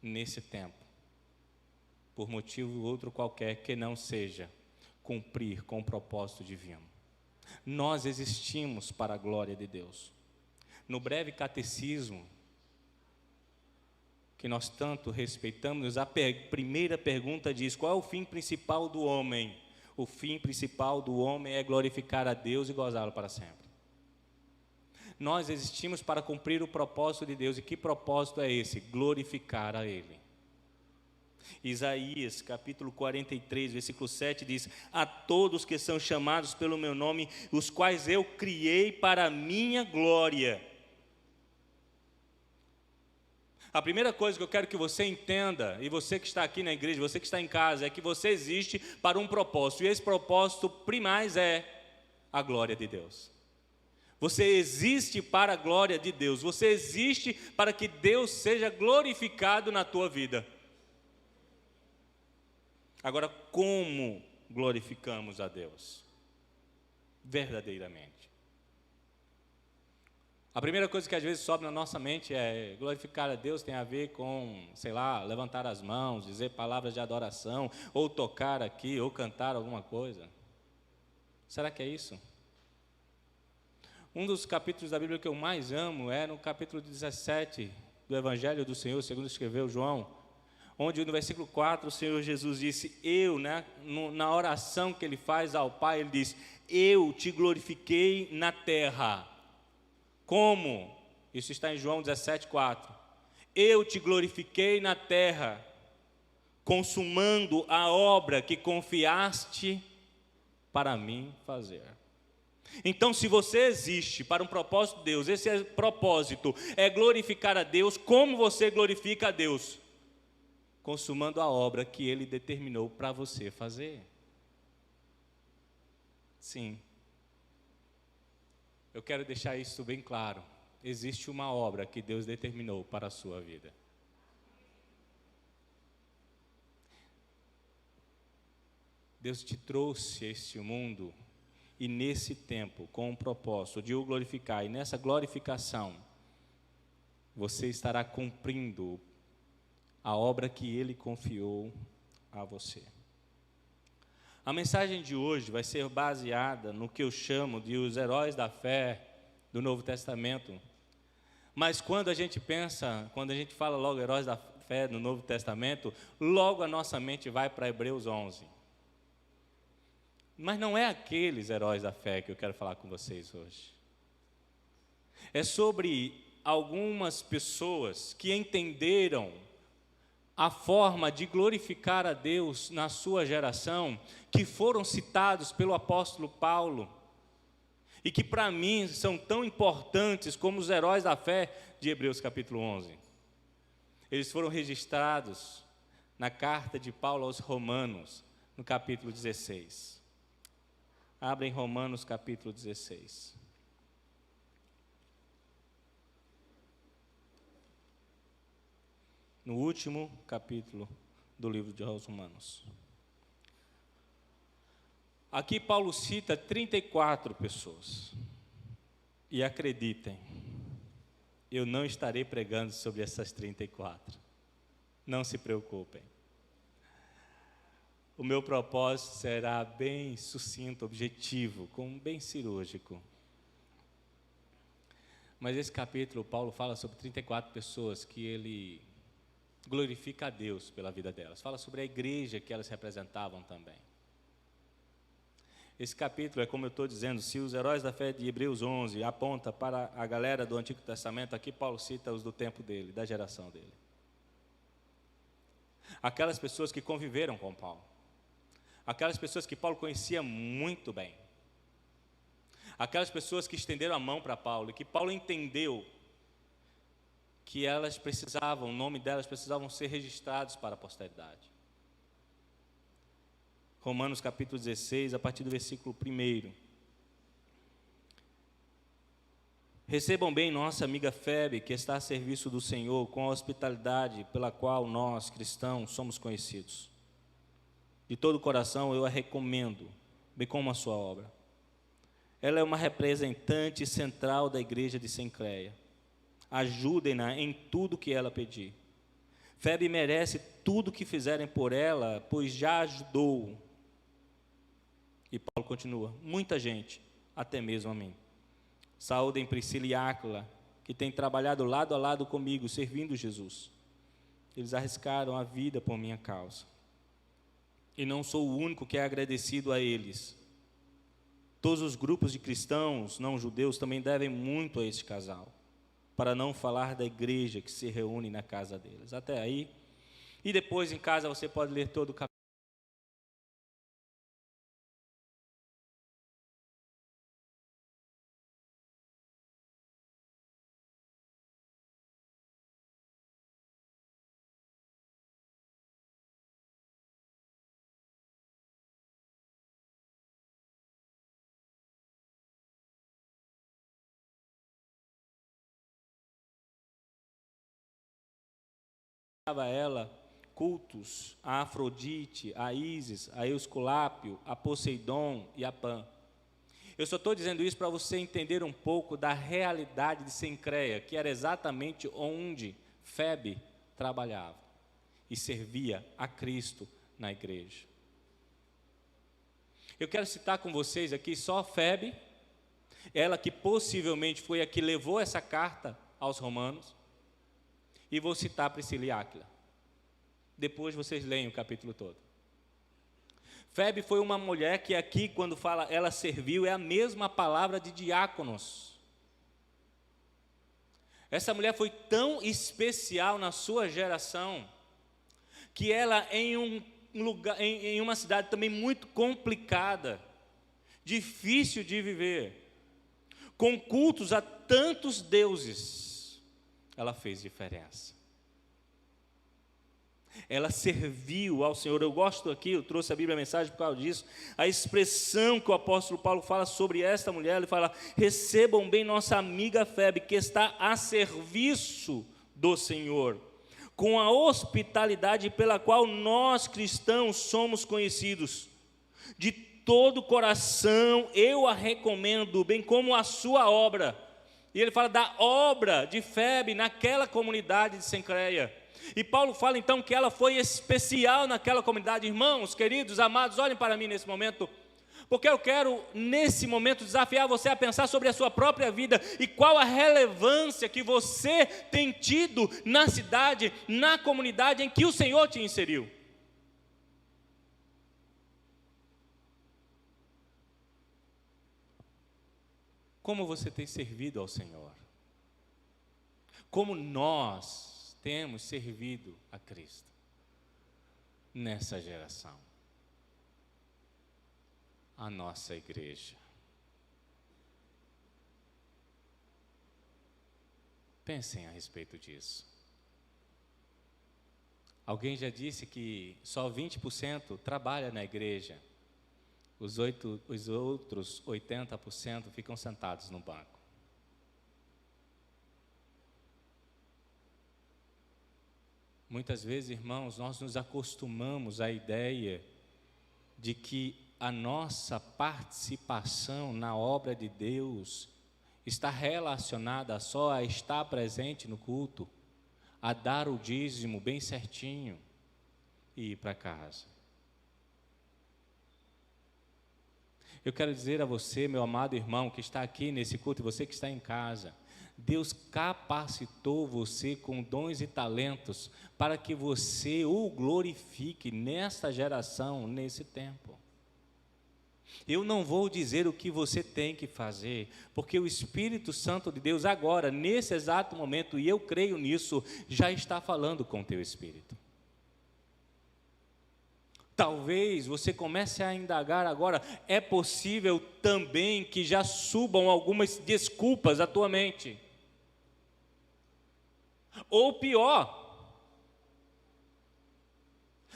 Speaker 5: nesse tempo por motivo outro qualquer que não seja cumprir com o propósito divino. Nós existimos para a glória de Deus. No breve catecismo, que nós tanto respeitamos, a primeira pergunta diz, qual é o fim principal do homem? O fim principal do homem é glorificar a Deus e gozá-lo para sempre. Nós existimos para cumprir o propósito de Deus, e que propósito é esse? Glorificar a Ele. Isaías, capítulo 43, versículo 7 diz, a todos que são chamados pelo meu nome, os quais eu criei para a minha glória. A primeira coisa que eu quero que você entenda, e você que está aqui na igreja, você que está em casa, é que você existe para um propósito, e esse propósito primaz é a glória de Deus. Você existe para a glória de Deus. Você existe para que Deus seja glorificado na tua vida. Agora, como glorificamos a Deus? Verdadeiramente. A primeira coisa que às vezes sobe na nossa mente é glorificar a Deus tem a ver com, sei lá, levantar as mãos, dizer palavras de adoração, ou tocar aqui, ou cantar alguma coisa. Será que é isso? Um dos capítulos da Bíblia que eu mais amo é no capítulo 17 do Evangelho do Senhor, segundo escreveu João, onde no versículo 4 o Senhor Jesus disse, na oração que ele faz ao Pai, ele diz, eu te glorifiquei na terra. Como? Isso está em João 17:4. Eu te glorifiquei na terra, consumando a obra que confiaste para mim fazer. Então, se você existe para um propósito de Deus, esse propósito é glorificar a Deus, como você glorifica a Deus? Consumando a obra que Ele determinou para você fazer. Sim. Eu quero deixar isso bem claro. Existe uma obra que Deus determinou para a sua vida. Deus te trouxe a este mundo e nesse tempo com o propósito de o glorificar. E nessa glorificação, você estará cumprindo a obra que Ele confiou a você. A mensagem de hoje vai ser baseada no que eu chamo de os heróis da fé do Novo Testamento. Mas quando a gente fala logo heróis da fé do Novo Testamento, logo a nossa mente vai para Hebreus 11. Mas não é aqueles heróis da fé que eu quero falar com vocês hoje. É sobre algumas pessoas que entenderam a forma de glorificar a Deus na sua geração, que foram citados pelo apóstolo Paulo, e que para mim são tão importantes como os heróis da fé de Hebreus capítulo 11. Eles foram registrados na carta de Paulo aos Romanos, no capítulo 16. Abrem Romanos capítulo 16. No último capítulo do livro de Romanos. Aqui Paulo cita 34 pessoas. E acreditem, eu não estarei pregando sobre essas 34. Não se preocupem. O meu propósito será bem sucinto, objetivo, bem cirúrgico. Mas esse capítulo, Paulo fala sobre 34 pessoas que ele glorifica a Deus pela vida delas. Fala sobre a igreja que elas representavam também. Esse capítulo é como eu estou dizendo, se os heróis da fé de Hebreus 11 aponta para a galera do Antigo Testamento, aqui Paulo cita os do tempo dele, da geração dele. Aquelas pessoas que conviveram com Paulo. Aquelas pessoas que Paulo conhecia muito bem. Aquelas pessoas que estenderam a mão para Paulo e que Paulo entendeu que elas precisavam, o nome delas precisavam ser registrados para a posteridade. Romanos capítulo 16, a partir do versículo 1. Recebam bem nossa amiga Febe, que está a serviço do Senhor, com a hospitalidade pela qual nós, cristãos, somos conhecidos. De todo o coração eu a recomendo, bem como a sua obra. Ela é uma representante central da igreja de Cencreia. Ajudem-na em tudo que ela pedir. Febe merece tudo que fizerem por ela, pois já ajudou. E Paulo continua, muita gente, até mesmo a mim. Saúdem Priscila e Áquila, que têm trabalhado lado a lado comigo, servindo Jesus. Eles arriscaram a vida por minha causa. E não sou o único que é agradecido a eles. Todos os grupos de cristãos não judeus também devem muito a este casal, para não falar da igreja que se reúne na casa deles. Até aí. E depois em casa você pode ler todo o capítulo. a ela cultos a Afrodite, a Ísis, a Eusculápio, a Poseidon e a Pan. Eu só estou dizendo isso para você entender um pouco da realidade de Cencreia, que era exatamente onde Febe trabalhava e servia a Cristo na igreja. Eu quero citar com vocês aqui só Febe, ela que possivelmente foi a que levou essa carta aos romanos, e vou citar Priscila e Áquila. Depois vocês leem o capítulo todo. Febe foi uma mulher que aqui, quando fala ela serviu, é a mesma palavra de diáconos. Essa mulher foi tão especial na sua geração, que ela em uma cidade também muito complicada, difícil de viver, com cultos a tantos deuses, ela fez diferença. Ela serviu ao Senhor. Eu gosto aqui, eu trouxe a Bíblia a mensagem por causa disso, a expressão que o apóstolo Paulo fala sobre esta mulher. Ele fala: recebam bem nossa amiga Febe, que está a serviço do Senhor, com a hospitalidade pela qual nós cristãos somos conhecidos. De todo o coração eu a recomendo, bem como a sua obra. E ele fala da obra de Febe naquela comunidade de Cencreia. E Paulo fala então que ela foi especial naquela comunidade. Irmãos, queridos, amados, olhem para mim nesse momento, porque eu quero nesse momento desafiar você a pensar sobre a sua própria vida e qual a relevância que você tem tido na cidade, na comunidade em que o Senhor te inseriu. Como você tem servido ao Senhor? Como nós temos servido a Cristo nessa geração? A nossa igreja. Pensem a respeito disso. Alguém já disse que só 20% trabalha na igreja. Os outros 80% ficam sentados no banco. Muitas vezes, irmãos, nós nos acostumamos à ideia de que a nossa participação na obra de Deus está relacionada só a estar presente no culto, a dar o dízimo bem certinho e ir para casa. Eu quero dizer a você, meu amado irmão, que está aqui nesse culto, e você que está em casa, Deus capacitou você com dons e talentos para que você o glorifique nesta geração, nesse tempo. Eu não vou dizer o que você tem que fazer, porque o Espírito Santo de Deus agora, nesse exato momento, e eu creio nisso, já está falando com o teu espírito. Talvez você comece a indagar agora, é possível também que já subam algumas desculpas à tua mente. Ou pior,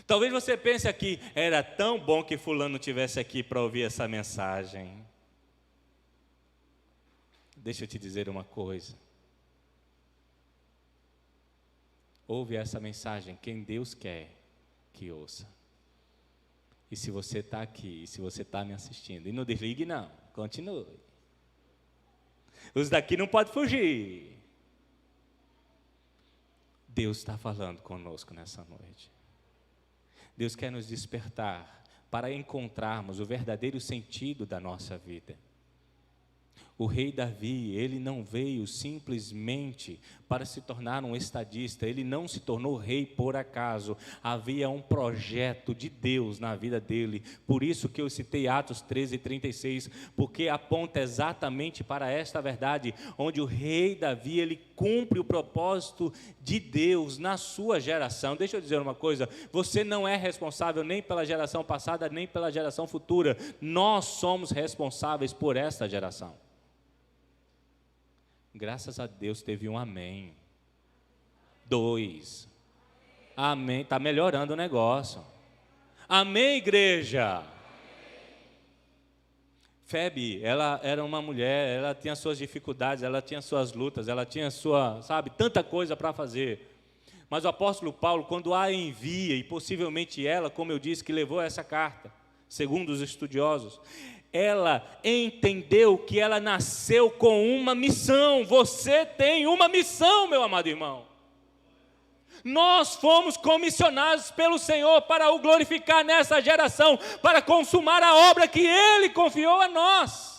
Speaker 5: talvez você pense aqui, era tão bom que fulano estivesse aqui para ouvir essa mensagem. Deixa eu te dizer uma coisa. Ouve essa mensagem quem Deus quer que ouça. E se você está aqui, se você está me assistindo, e não desligue não, continue. Os daqui não podem fugir. Deus está falando conosco nessa noite. Deus quer nos despertar para encontrarmos o verdadeiro sentido da nossa vida. O rei Davi, ele não veio simplesmente para se tornar um estadista, ele não se tornou rei por acaso, havia um projeto de Deus na vida dele, por isso que eu citei Atos 13:36, porque aponta exatamente para esta verdade, onde o rei Davi, ele cumpre o propósito de Deus na sua geração. Deixa eu dizer uma coisa, você não é responsável nem pela geração passada, nem pela geração futura, nós somos responsáveis por esta geração. Graças a Deus teve um amém. 2. Amém. Está melhorando o negócio. Amém, igreja. Febe, ela era uma mulher, ela tinha suas dificuldades, ela tinha suas lutas, ela tinha tanta coisa para fazer. Mas o apóstolo Paulo, quando a envia, e possivelmente ela, como eu disse, que levou essa carta, segundo os estudiosos, ela entendeu que ela nasceu com uma missão. Você tem uma missão, meu amado irmão. Nós fomos comissionados pelo Senhor para o glorificar nessa geração, para consumar a obra que Ele confiou a nós.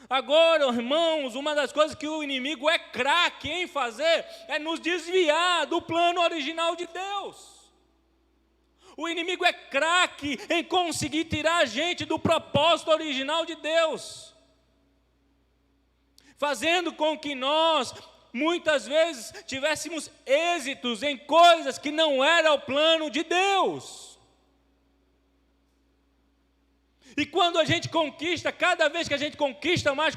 Speaker 5: Agora, irmãos, uma das coisas que o inimigo é craque em fazer é nos desviar do plano original de Deus. O inimigo é craque em conseguir tirar a gente do propósito original de Deus, fazendo com que nós, muitas vezes, tivéssemos êxitos em coisas que não era o plano de Deus. E quando a gente conquista, cada vez que a gente conquista mais,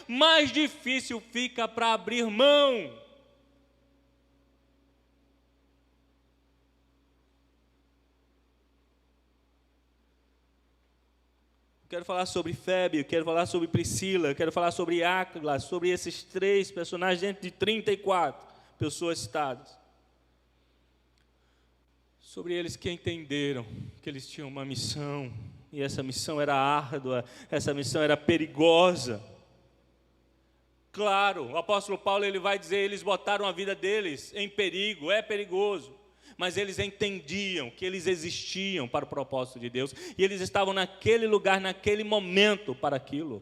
Speaker 5: mais difícil fica para abrir mão. Quero falar sobre Fébio, quero falar sobre Priscila, quero falar sobre Áquila, sobre esses 3 personagens dentro de 34 pessoas citadas. Sobre eles que entenderam que eles tinham uma missão, e essa missão era árdua, essa missão era perigosa. Claro, o apóstolo Paulo ele vai dizer, eles botaram a vida deles em perigo, é perigoso. Mas eles entendiam que eles existiam para o propósito de Deus, e eles estavam naquele lugar, naquele momento para aquilo.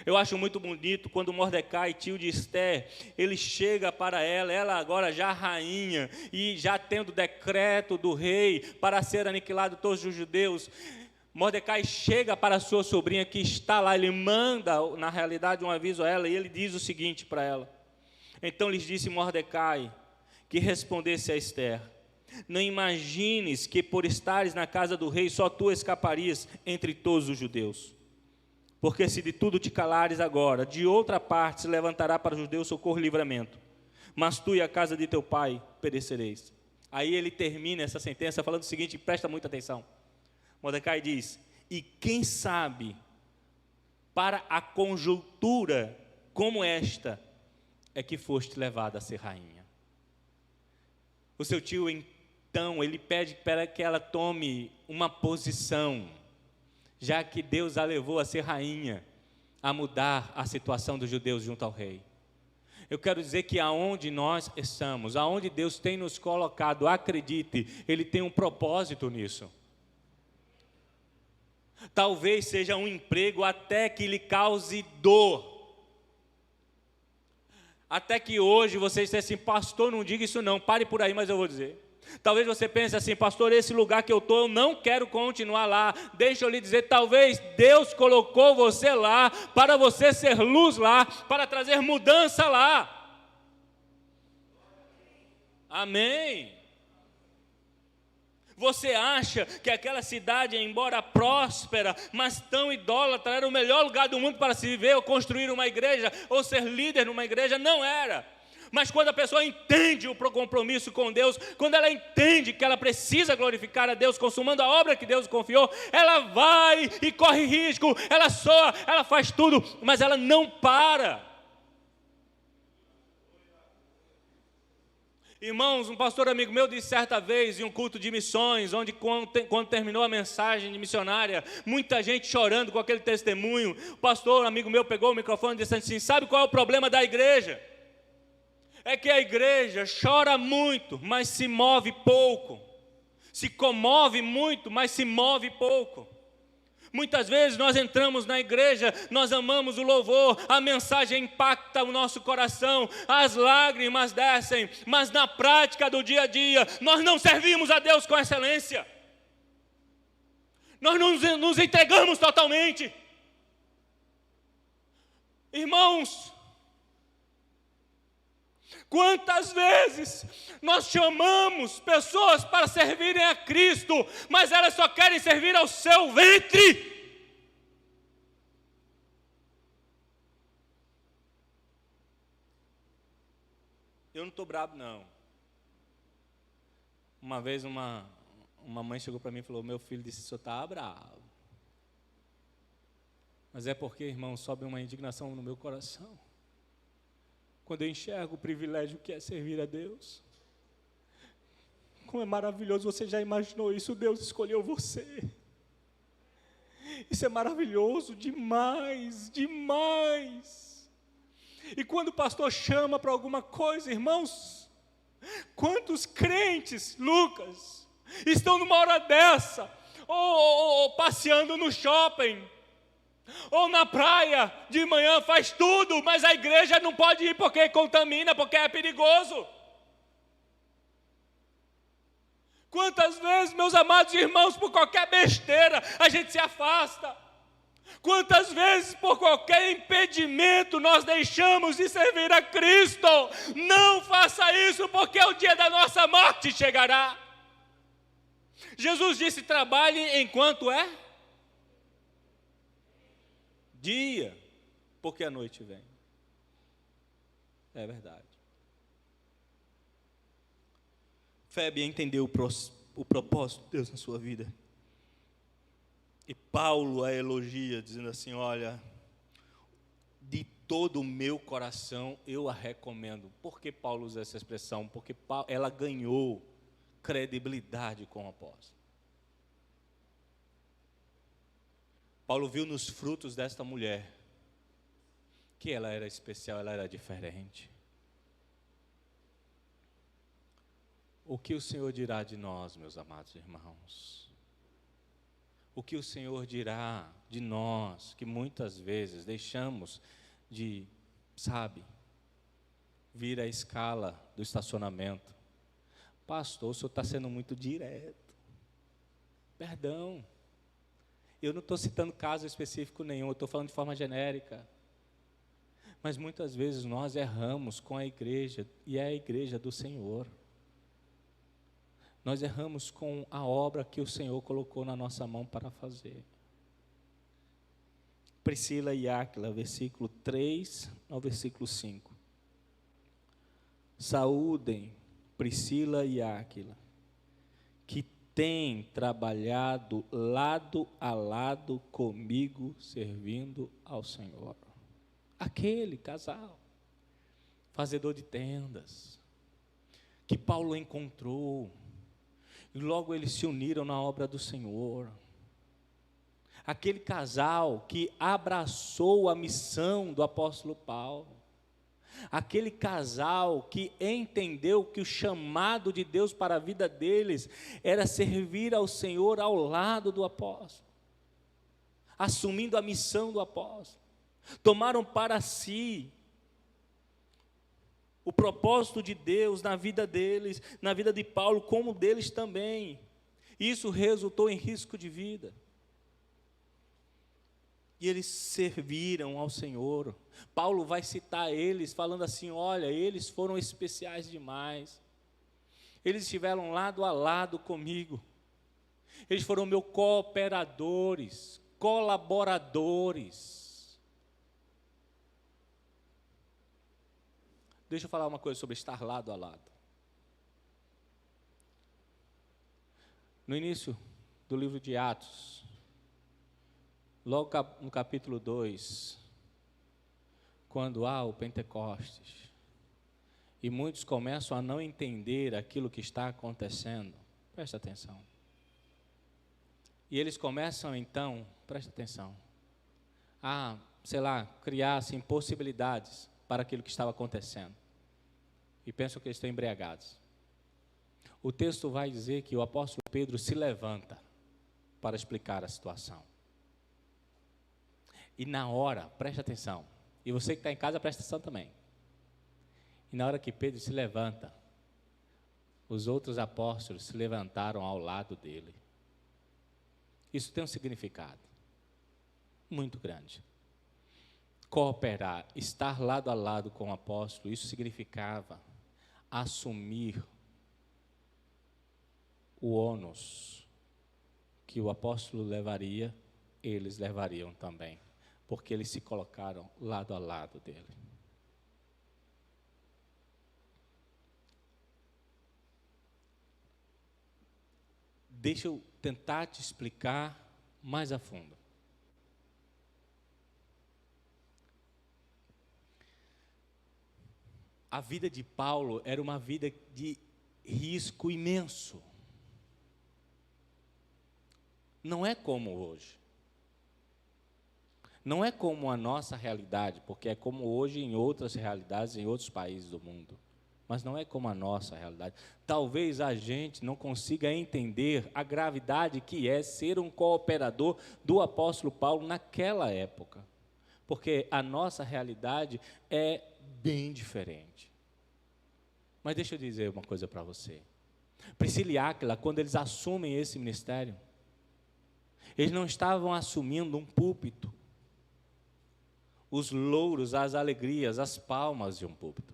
Speaker 5: Eu acho muito bonito quando Mordecai, tio de Esther, ele chega para ela agora já rainha, e já tendo decreto do rei para ser aniquilado todos os judeus. Mordecai chega para a sua sobrinha que está lá, ele manda, na realidade, um aviso a ela, e ele diz o seguinte para ela. Então lhes disse Mordecai que respondesse a Esther: não imagines que por estares na casa do rei só tu escaparias entre todos os judeus. Porque se de tudo te calares agora, de outra parte se levantará para os judeus socorro e livramento. Mas tu e a casa de teu pai perecereis. Aí ele termina essa sentença falando o seguinte, presta muita atenção. Mordecai diz, e quem sabe, para a conjuntura como esta, é que foste levada a ser rainha. O seu tio, então, ele pede para que ela tome uma posição, já que Deus a levou a ser rainha, a mudar a situação dos judeus junto ao rei. Eu quero dizer que aonde nós estamos, aonde Deus tem nos colocado, acredite, Ele tem um propósito nisso. Talvez seja um emprego até que lhe cause dor. Até que hoje você esteja assim, pastor, não diga isso não, pare por aí, mas eu vou dizer. Talvez você pense assim, pastor, esse lugar que eu estou, eu não quero continuar lá. Deixa eu lhe dizer, talvez Deus colocou você lá, para você ser luz lá, para trazer mudança lá. Amém. Você acha que aquela cidade, embora próspera, mas tão idólatra, era o melhor lugar do mundo para se viver, ou construir uma igreja, ou ser líder numa igreja? Não era. Mas quando a pessoa entende o compromisso com Deus, quando ela entende que ela precisa glorificar a Deus, consumando a obra que Deus confiou, ela vai e corre risco, ela soa, ela faz tudo, mas ela não para. Irmãos, um pastor amigo meu disse certa vez em um culto de missões, onde quando terminou a mensagem de missionária, muita gente chorando com aquele testemunho, o pastor amigo meu pegou o microfone e disse assim, sabe qual é o problema da igreja? É que a igreja chora muito, mas se move pouco. Se comove muito, mas se move pouco. Muitas vezes nós entramos na igreja, nós amamos o louvor, a mensagem impacta o nosso coração, as lágrimas descem, mas na prática do dia a dia, nós não servimos a Deus com excelência. Nós não nos entregamos totalmente. Irmãos, quantas vezes nós chamamos pessoas para servirem a Cristo, mas elas só querem servir ao seu ventre. Eu não estou bravo, não. Uma vez uma mãe chegou para mim e falou, meu filho disse, o senhor está bravo. Mas é porque, irmão, sobe uma indignação no meu coração. quando eu enxergo o privilégio que é servir a Deus. Como é maravilhoso, você já imaginou isso? Deus escolheu você. Isso é maravilhoso demais, demais. E quando o pastor chama para alguma coisa, irmãos, quantos crentes, Lucas, estão numa hora dessa, ou passeando no shopping, ou na praia de manhã, faz tudo, mas a igreja não pode ir porque contamina, porque é perigoso. Quantas vezes, meus amados irmãos, por qualquer besteira, a gente se afasta. Quantas vezes, por qualquer impedimento, nós deixamos de servir a Cristo. Não faça isso, porque o dia da nossa morte chegará. Jesus disse, trabalhe enquanto é dia, porque a noite vem. É verdade. Febe entendeu o propósito de Deus na sua vida. E Paulo a elogia, dizendo assim, olha, de todo o meu coração eu a recomendo. Por que Paulo usa essa expressão? Porque ela ganhou credibilidade com o apóstolo. Paulo viu nos frutos desta mulher que ela era especial, ela era diferente. O que o Senhor dirá de nós, meus amados irmãos? O que o Senhor dirá de nós, que muitas vezes deixamos de, vir à escala do estacionamento? Pastor, o senhor está sendo muito direto. Perdão. Eu não estou citando caso específico nenhum, eu estou falando de forma genérica. Mas muitas vezes nós erramos com a igreja, e é a igreja do Senhor. Nós erramos com a obra que o Senhor colocou na nossa mão para fazer. Priscila e Áquila, versículo 3 ao versículo 5. Saúdem Priscila e Áquila, que têm trabalhado lado a lado comigo, servindo ao Senhor. Aquele casal, fazedor de tendas, que Paulo encontrou, e logo eles se uniram na obra do Senhor. Aquele casal que abraçou a missão do apóstolo Paulo. Aquele casal que entendeu que o chamado de Deus para a vida deles era servir ao Senhor ao lado do apóstolo. Assumindo a missão do apóstolo. Tomaram para si o propósito de Deus na vida deles, na vida de Paulo, como deles também. Isso resultou em risco de vida. E eles serviram ao Senhor. Paulo vai citar eles, falando assim, olha, eles foram especiais demais. Eles estiveram lado a lado comigo. Eles foram meus cooperadores, colaboradores. Deixa eu falar uma coisa sobre estar lado a lado. No início do livro de Atos, logo no capítulo 2, quando há o Pentecostes, e muitos começam a não entender aquilo que está acontecendo, presta atenção. E eles começam então, presta atenção, a, criar assim, possibilidades para aquilo que estava acontecendo. E pensam que eles estão embriagados. O texto vai dizer que o apóstolo Pedro se levanta para explicar a situação. E na hora, preste atenção, e você que está em casa, presta atenção também. E na hora que Pedro se levanta, os outros apóstolos se levantaram ao lado dele. Isso tem um significado muito grande. Cooperar, estar lado a lado com o apóstolo, isso significava assumir o ônus que o apóstolo levaria, eles levariam também, porque eles se colocaram lado a lado dele. Deixa eu tentar te explicar mais a fundo. a vida de Paulo era uma vida de risco imenso. Não é como hoje. Não é como a nossa realidade, porque é como hoje em outras realidades, em outros países do mundo. Mas não é como a nossa realidade. Talvez a gente não consiga entender a gravidade que é ser um cooperador do apóstolo Paulo naquela época. Porque a nossa realidade é bem diferente. Mas deixa eu dizer uma coisa para você. Priscila e Áquila, quando eles assumem esse ministério, eles não estavam assumindo um púlpito, os louros, as alegrias, as palmas de um púlpito.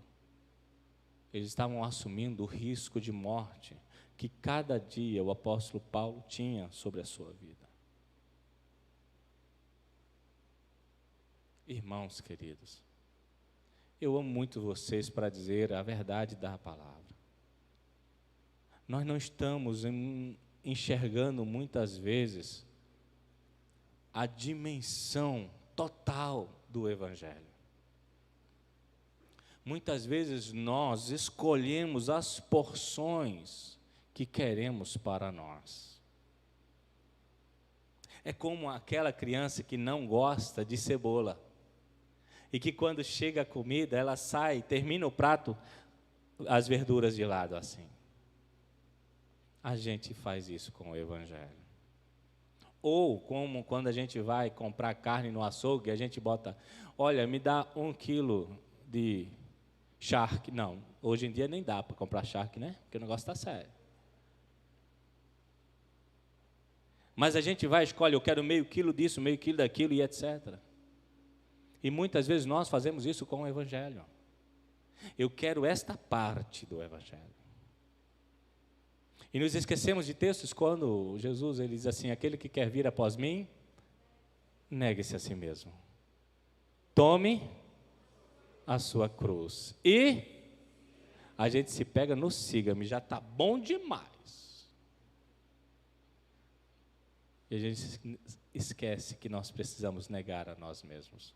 Speaker 5: Eles estavam assumindo o risco de morte que cada dia o apóstolo Paulo tinha sobre a sua vida. Irmãos queridos, eu amo muito vocês para dizer a verdade da palavra. Nós não estamos enxergando muitas vezes a dimensão total do Evangelho. Muitas vezes nós escolhemos as porções que queremos para nós. É como aquela criança que não gosta de cebola e que quando chega a comida, ela sai, termina o prato, as verduras de lado assim. A gente faz isso com o Evangelho. Ou como quando a gente vai comprar carne no açougue, a gente bota, olha, me dá 1 quilo de charque. Não, hoje em dia nem dá para comprar charque, né? Porque o negócio está sério. Mas a gente vai e escolhe, eu quero meio quilo disso, meio quilo daquilo e etc. E muitas vezes nós fazemos isso com o Evangelho. Eu quero esta parte do Evangelho. E nos esquecemos de textos quando Jesus ele diz assim, aquele que quer vir após mim, negue-se a si mesmo. Tome a sua cruz. E a gente se pega no siga-me, já está bom demais. E a gente esquece que nós precisamos negar a nós mesmos.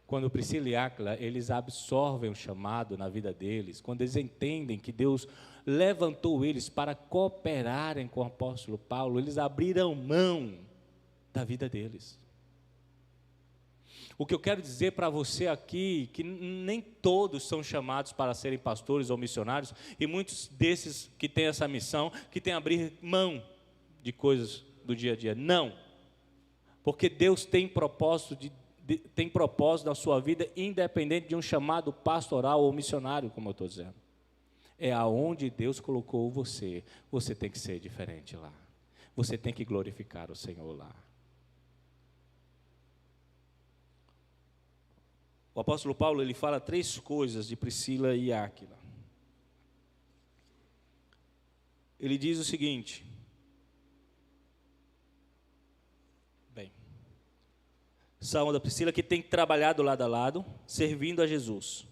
Speaker 5: Quando Priscila e Áquila, eles absorvem o chamado na vida deles, quando eles entendem que Deus levantou eles para cooperarem com o apóstolo Paulo, eles abriram mão da vida deles. O que eu quero dizer para você aqui, que nem todos são chamados para serem pastores ou missionários, e muitos desses que têm essa missão, que têm a abrir mão de coisas do dia a dia. Não, porque Deus tem propósito na sua vida, independente de um chamado pastoral ou missionário, como eu estou dizendo. É aonde Deus colocou você, você tem que ser diferente lá. Você tem que glorificar o Senhor lá. O apóstolo Paulo, ele fala 3 coisas de Priscila e Áquila. Ele diz o seguinte, Salmo da Priscila, que tem trabalhado lado a lado, servindo a Jesus.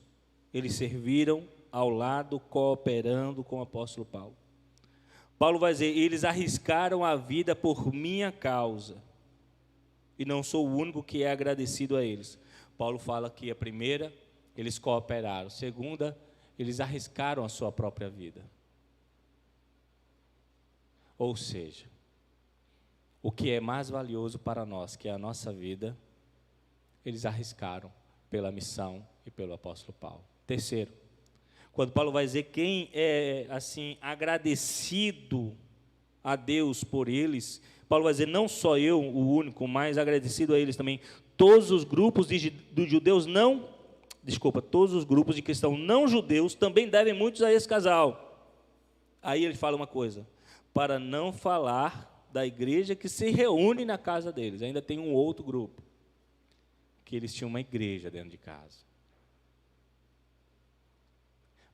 Speaker 5: Eles serviram ao lado, cooperando com o apóstolo Paulo. Paulo vai dizer, eles arriscaram a vida por minha causa, e não sou o único que é agradecido a eles. Paulo fala que a primeira, eles cooperaram. A segunda, eles arriscaram a sua própria vida. Ou seja, o que é mais valioso para nós, que é a nossa vida, eles arriscaram pela missão e pelo apóstolo Paulo. Terceiro, quando Paulo vai dizer quem é assim agradecido a Deus por eles, Paulo vai dizer não só eu, o único, mas agradecido a eles também. Todos os grupos de judeus todos os grupos de cristãos não judeus também devem muitos a esse casal. Aí ele fala uma coisa, para não falar da igreja que se reúne na casa deles, ainda tem um outro grupo, que eles tinham uma igreja dentro de casa.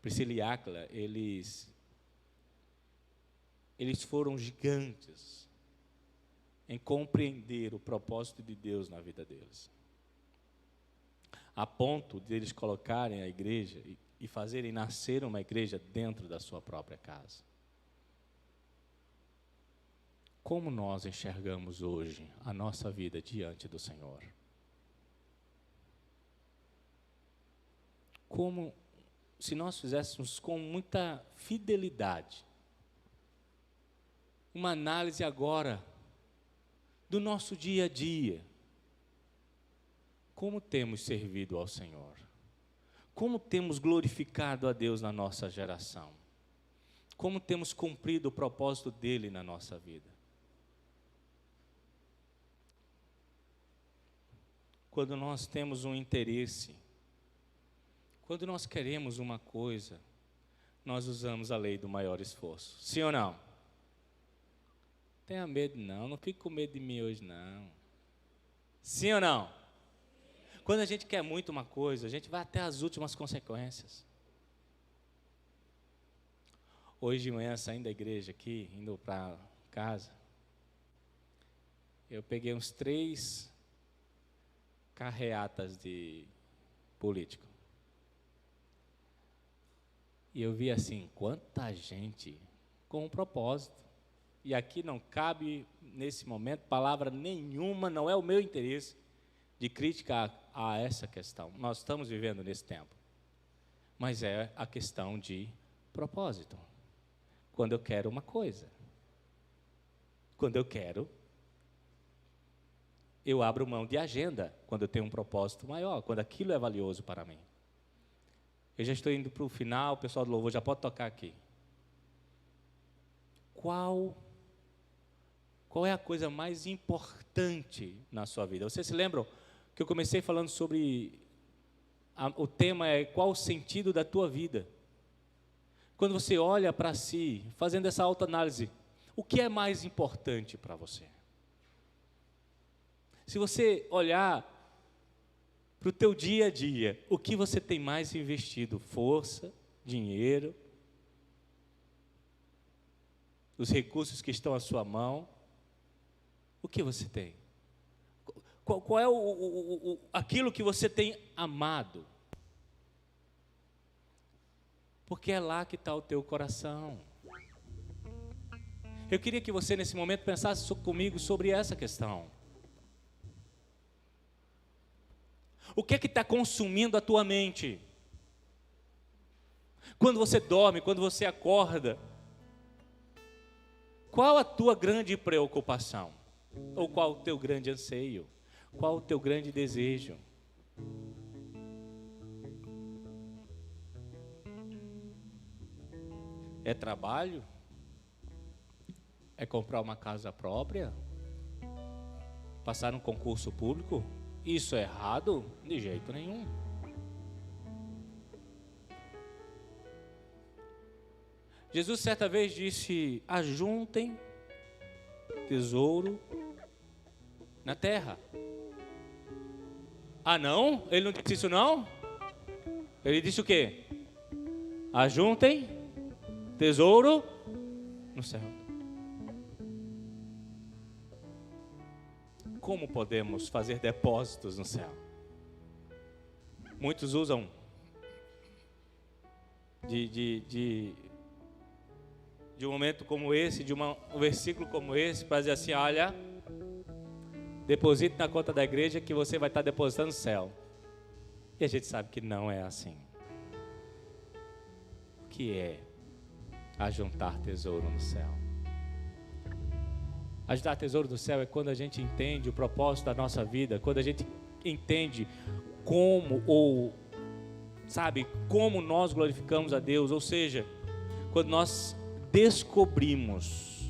Speaker 5: Priscila e Áquila, eles foram gigantes em compreender o propósito de Deus na vida deles, a ponto de eles colocarem a igreja e fazerem nascer uma igreja dentro da sua própria casa. Como nós enxergamos hoje a nossa vida diante do Senhor? Como se nós fizéssemos com muita fidelidade uma análise agora do nosso dia a dia. Como temos servido ao Senhor? Como temos glorificado a Deus na nossa geração? Como temos cumprido o propósito dele na nossa vida? Quando nós temos um interesse, quando nós queremos uma coisa, nós usamos a lei do maior esforço. Sim ou não? Tenha medo não fique com medo de mim hoje não. Sim ou não? Quando a gente quer muito uma coisa, a gente vai até as últimas consequências. Hoje de manhã, saindo da igreja aqui, indo para casa, eu peguei uns 3 carreatas de político. E eu vi assim, quanta gente com um propósito. E aqui não cabe, nesse momento, palavra nenhuma, não é o meu interesse de crítica a essa questão. Nós estamos vivendo nesse tempo. Mas é a questão de propósito. Quando eu quero uma coisa. Quando eu quero, eu abro mão de agenda, quando eu tenho um propósito maior, quando aquilo é valioso para mim. Eu já estou indo para o final, o pessoal do louvor já pode tocar aqui. Qual é a coisa mais importante na sua vida? Vocês se lembram que eu comecei falando sobre, o tema é qual o sentido da tua vida? Quando você olha para si, fazendo essa autoanálise, o que é mais importante para você? Se você olhar para o teu dia a dia, o que você tem mais investido? Força, dinheiro, os recursos que estão à sua mão, o que você tem? Qual é aquilo que você tem amado? Porque é lá que está o teu coração. Eu queria que você, nesse momento, pensasse comigo sobre essa questão. O que é que está consumindo a tua mente? Quando você dorme, quando você acorda, qual a tua grande preocupação? Ou qual o teu grande anseio? Qual o teu grande desejo? É trabalho? É comprar uma casa própria? Passar num concurso público? Isso é errado? De jeito nenhum. Jesus certa vez disse, ajuntem tesouro na terra. Ah não? Ele não disse isso não? Ele disse o quê? Ajuntem tesouro no céu. Como podemos fazer depósitos no céu? Muitos usam de um momento como esse, de um versículo como esse, para dizer assim, olha, deposite na conta da igreja que você vai estar depositando no céu. E a gente sabe que não é assim. O que é ajuntar tesouro no céu? Ajuntar tesouro no céu é quando a gente entende o propósito da nossa vida, quando a gente entende como nós glorificamos a Deus, ou seja, quando nós descobrimos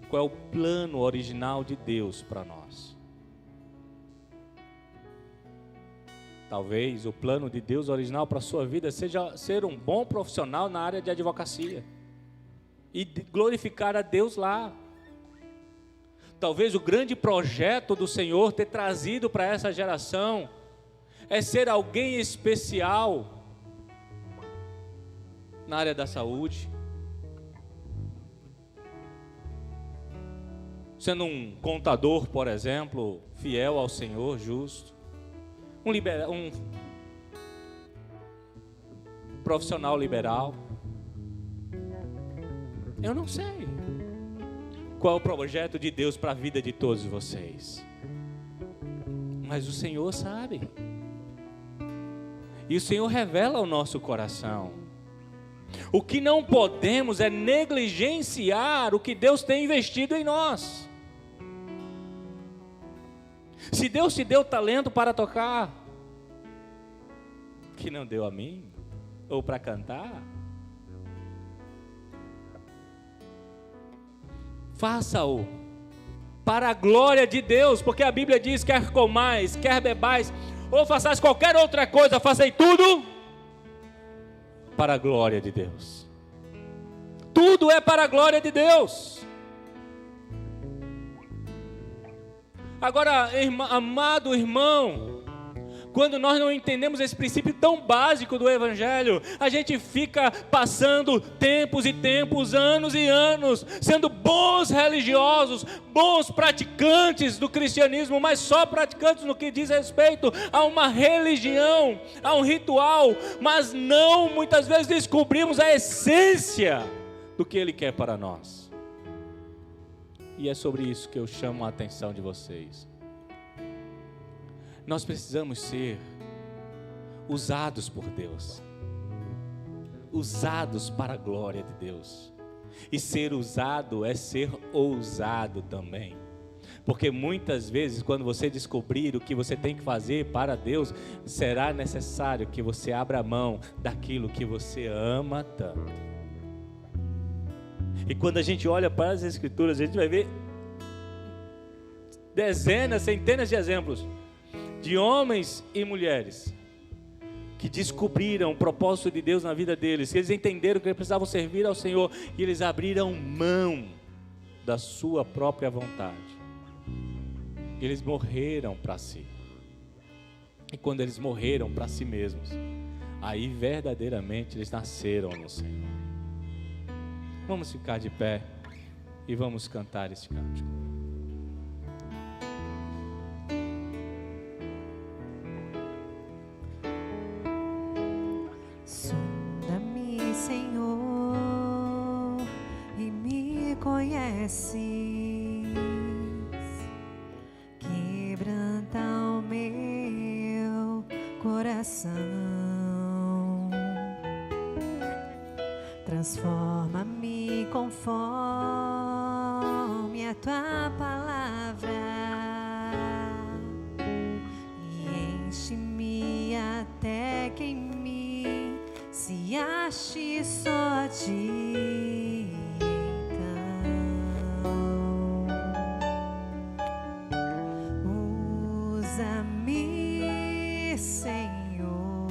Speaker 5: qual é o plano original de Deus para nós. Talvez o plano de Deus original para a sua vida seja ser um bom profissional na área de advocacia e glorificar a Deus lá. Talvez o grande projeto do Senhor ter trazido para essa geração é ser alguém especial na área da saúde, sendo um contador, por exemplo, fiel ao Senhor, justo, um profissional liberal. Eu não sei qual é o projeto de Deus para a vida de todos vocês, mas o Senhor sabe. E o Senhor revela ao nosso coração. O que não podemos é negligenciar o que Deus tem investido em nós. Se Deus te deu talento para tocar, que não deu a mim, ou para cantar, faça-o para a glória de Deus, porque a Bíblia diz: quer comais, quer bebais, ou façais qualquer outra coisa, façai tudo para a glória de Deus. Tudo é para a glória de Deus. Agora, amado irmão, quando nós não entendemos esse princípio tão básico do Evangelho, a gente fica passando tempos e tempos, anos e anos, sendo bons religiosos, bons praticantes do cristianismo, mas só praticantes no que diz respeito a uma religião, a um ritual, mas não, muitas vezes, descobrimos a essência do que Ele quer para nós. E é sobre isso que eu chamo a atenção de vocês. Nós precisamos ser usados por Deus, usados para a glória de Deus. E ser usado é ser ousado também. Porque muitas vezes, quando você descobrir o que você tem que fazer para Deus, será necessário que você abra mão daquilo que você ama tanto. E quando a gente olha para as Escrituras, a gente vai ver dezenas, centenas de exemplos de homens e mulheres que descobriram o propósito de Deus na vida deles, que eles entenderam que eles precisavam servir ao Senhor, e eles abriram mão da sua própria vontade. Eles morreram para si. E quando eles morreram para si mesmos, aí verdadeiramente eles nasceram no Senhor. Vamos ficar de pé e vamos cantar este cântico.
Speaker 6: Sonda-me, Senhor, e me conheces. Quebranta o meu coração. Transforma-me conforme a tua palavra e enche-me até que em mim se ache só a ti. Então, usa-me, Senhor.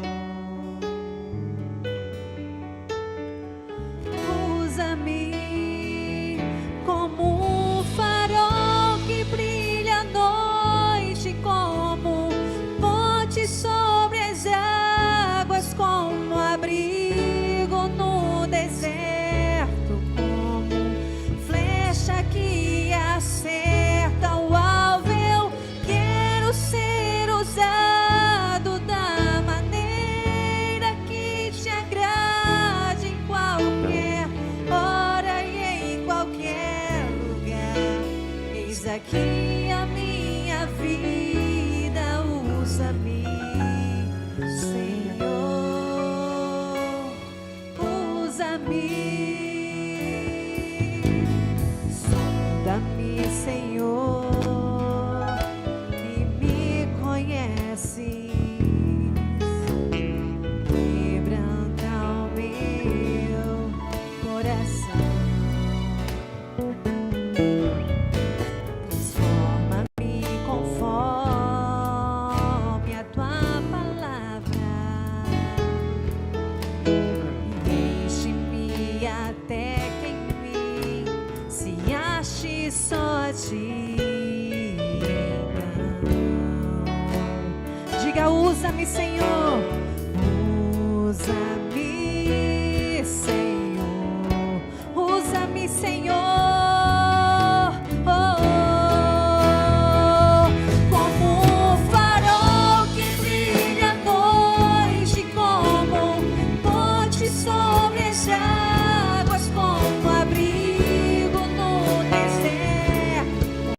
Speaker 6: Usa-me como um farol que brilha à noite, como ponte sobre as águas, como abrigo no deserto, como flecha que acerta o alvo. Eu quero ser usado da maneira que te agrade, em qualquer hora e em qualquer lugar. Eis aqui a minha vida, usa-me, Senhor, usa-me. Sonda-me, Senhor, e me conheces. Quebranta o meu coração. Transforma-me conforme a tua palavra e enche-me até que em mim se ache só a ti. Então, diga: usa-me, Senhor. Usa-me, Senhor. Usa-me, Senhor. Como um farol que brilha à noite, como ponte sobre as águas, como abrigo no deserto.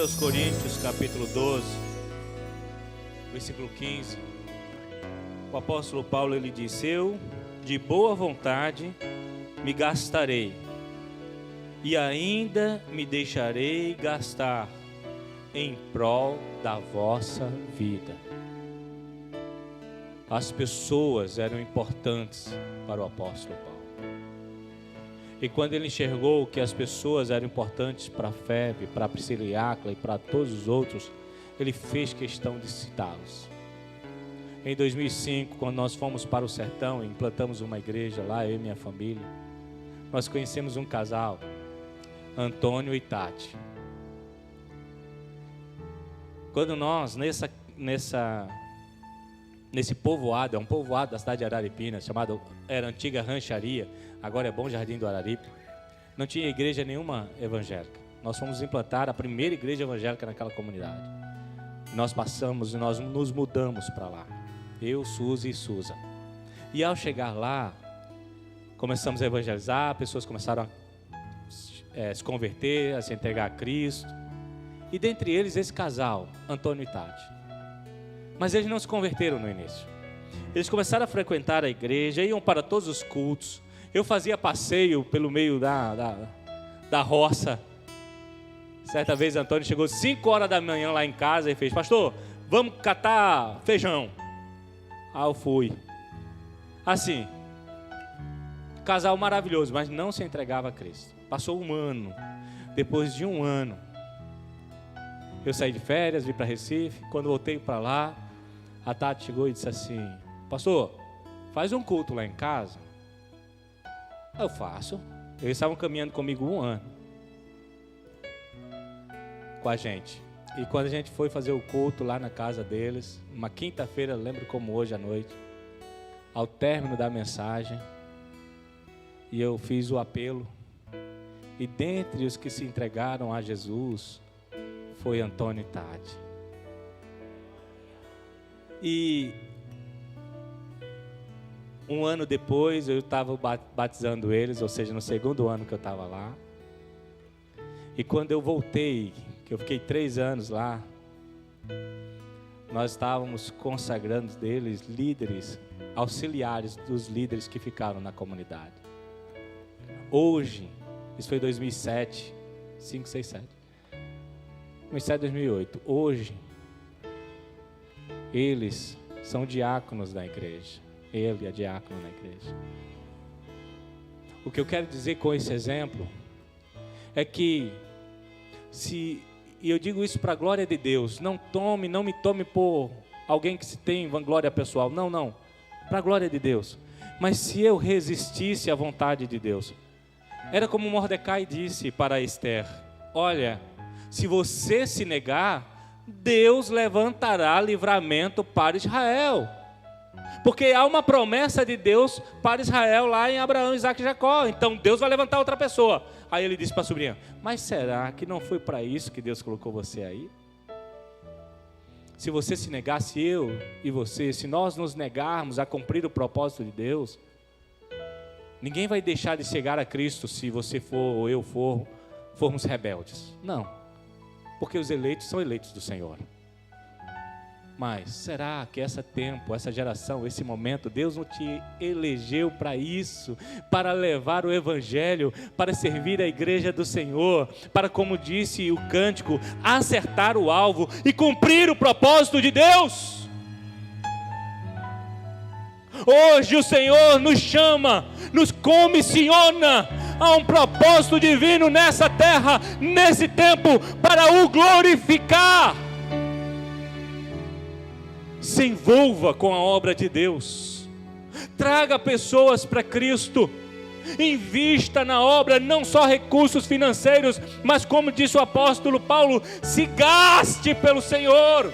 Speaker 5: 1 Coríntios, capítulo 12, versículo 15, o apóstolo Paulo, ele disse: eu, de boa vontade, me gastarei, e ainda me deixarei gastar, em prol da vossa vida. As pessoas eram importantes para o apóstolo Paulo. E quando ele enxergou que as pessoas eram importantes para a Febe, para a Priscila e Áquila e para todos os outros, ele fez questão de citá-los. Em 2005, quando nós fomos para o sertão e implantamos uma igreja lá, eu e minha família, nós conhecemos um casal, Antônio e Tati. Quando nós, nesse povoado, é um povoado da cidade de Araripina, era Antiga Rancharia, agora é Bom Jardim do Araripe, não tinha igreja nenhuma evangélica. Nós fomos implantar a primeira igreja evangélica naquela comunidade. Nós passamos e nós nos mudamos para lá. Eu, Suzy e Suza. E ao chegar lá, começamos a evangelizar, pessoas começaram a se converter, a se entregar a Cristo. E dentre eles esse casal, Antônio e Tati. Mas eles não se converteram no início. Eles começaram a frequentar a igreja, iam para todos os cultos. Eu fazia passeio pelo meio da roça. Certa vez Antônio chegou 5 horas da manhã lá em casa e fez: pastor, vamos catar feijão. Ah, eu fui. Assim, casal maravilhoso, mas não se entregava a Cristo. Passou um ano. Depois de um ano, eu saí de férias, vim para Recife. Quando voltei para lá, a Tati chegou e disse assim: pastor, faz um culto lá em casa. Eu faço. Eles estavam caminhando comigo 1 ano com a gente. E quando a gente foi fazer o culto lá na casa deles, uma quinta-feira, lembro como hoje à noite, ao término da mensagem, e eu fiz o apelo, e dentre os que se entregaram a Jesus foi Antônio e Tati. E 1 ano depois eu estava batizando eles, ou seja, no 2º ano que eu estava lá. E quando eu voltei, que eu fiquei 3 anos lá, nós estávamos consagrando deles líderes, auxiliares dos líderes que ficaram na comunidade. Hoje, isso foi 2007, 5, 6, 7. 2007, 2008. Hoje, eles são diáconos da igreja. Ele é diácono na igreja. O que eu quero dizer com esse exemplo é que, e eu digo isso para a glória de Deus, não me tome por alguém que se tem vanglória pessoal, não, para a glória de Deus. Mas se eu resistisse à vontade de Deus, era como Mordecai disse para Esther: olha, se você se negar, Deus levantará livramento para Israel. Porque há uma promessa de Deus para Israel lá em Abraão, Isaac e Jacó. Então Deus vai levantar outra pessoa. Aí ele disse para a sobrinha: mas será que não foi para isso que Deus colocou você aí? Se você se negasse, eu e você, se nós nos negarmos a cumprir o propósito de Deus, ninguém vai deixar de chegar a Cristo se você for ou eu formos rebeldes. Não, porque os eleitos são eleitos do Senhor. Mas será que essa geração, esse momento, Deus não te elegeu para isso? Para levar o Evangelho, para servir a igreja do Senhor, para, como disse o cântico, acertar o alvo e cumprir o propósito de Deus? Hoje o Senhor nos chama, nos comissiona a um propósito divino nessa terra, nesse tempo, para o glorificar. Se envolva com a obra de Deus, traga pessoas para Cristo, invista na obra, não só recursos financeiros, mas como disse o apóstolo Paulo, se gaste pelo Senhor.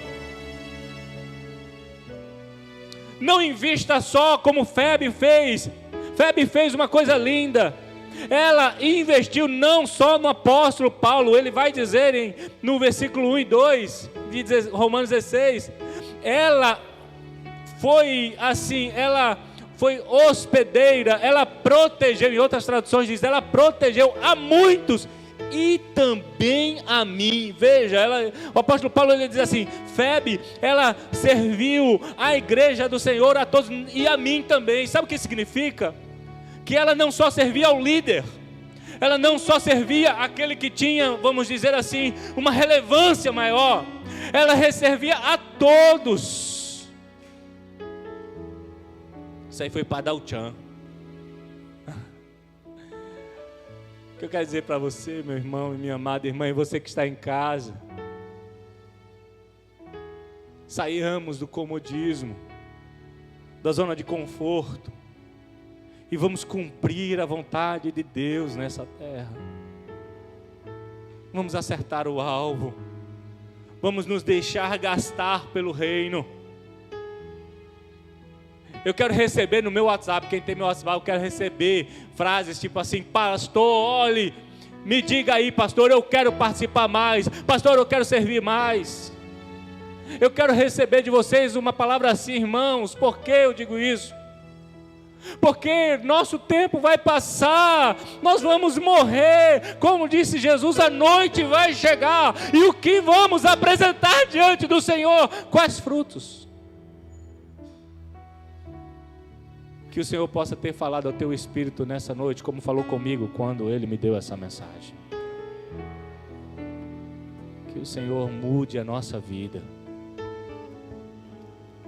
Speaker 5: Não invista só como Febe fez. Febe fez uma coisa linda, ela investiu não só no apóstolo Paulo, ele vai dizer no versículo 1 e 2 de Romanos 16, ela foi assim, ela foi hospedeira, ela protegeu, em outras traduções diz, ela protegeu a muitos e também a mim. Veja, o apóstolo Paulo ele diz assim: Febe, ela serviu a igreja do Senhor a todos e a mim também. Sabe o que significa? Que ela não só servia ao líder, ela não só servia aquele que tinha, vamos dizer assim, uma relevância maior, ela servia a todos. Isso aí foi para dar o tchan. O que eu quero dizer para você, meu irmão e minha amada irmã, e você que está em casa: saiamos do comodismo, da zona de conforto, e vamos cumprir a vontade de Deus nessa terra. Vamos acertar o alvo, vamos nos deixar gastar pelo reino. Eu quero receber no meu WhatsApp, quem tem meu WhatsApp, eu quero receber frases tipo assim: pastor, olhe, me diga aí, pastor, eu quero participar mais, pastor, eu quero servir mais. Eu quero receber de vocês uma palavra assim, irmãos. Por que eu digo isso? Porque nosso tempo vai passar, nós vamos morrer, como disse Jesus, a noite vai chegar, e o que vamos apresentar diante do Senhor? Quais frutos? Que o Senhor possa ter falado ao teu espírito nessa noite, como falou comigo quando Ele me deu essa mensagem. Que o Senhor mude a nossa vida,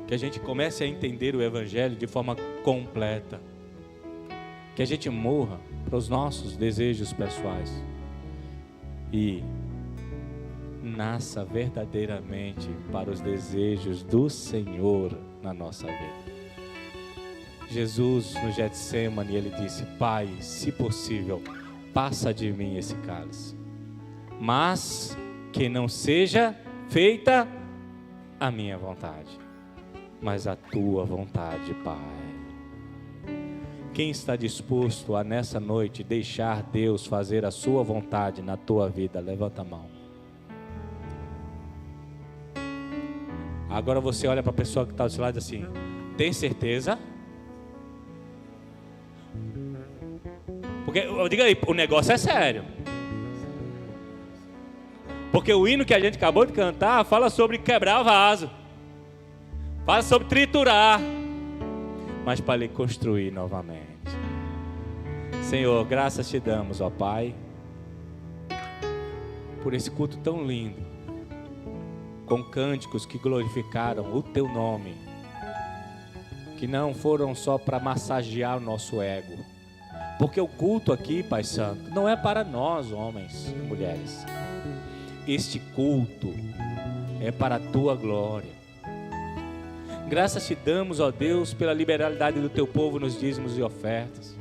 Speaker 5: que a gente comece a entender o Evangelho de forma completa, que a gente morra para os nossos desejos pessoais e nasça verdadeiramente para os desejos do Senhor na nossa vida. Jesus, no Getsemane, ele disse: Pai, se possível, passa de mim esse cálice, mas que não seja feita a minha vontade, mas a tua vontade, Pai. Quem está disposto a nessa noite deixar Deus fazer a sua vontade na tua vida? Levanta a mão. Agora você olha para a pessoa que está do seu lado e diz assim: tem certeza? Porque, diga aí, o negócio é sério. Porque o hino que a gente acabou de cantar fala sobre quebrar vaso, fala sobre triturar, mas para lhe construir novamente. Senhor, graças te damos, ó Pai, por esse culto tão lindo, com cânticos que glorificaram o teu nome, que não foram só para massagear o nosso ego, porque o culto aqui, Pai Santo, não é para nós, homens e mulheres. Este culto é para a tua glória. Graças te damos, ó Deus, pela liberalidade do teu povo nos dízimos e ofertas.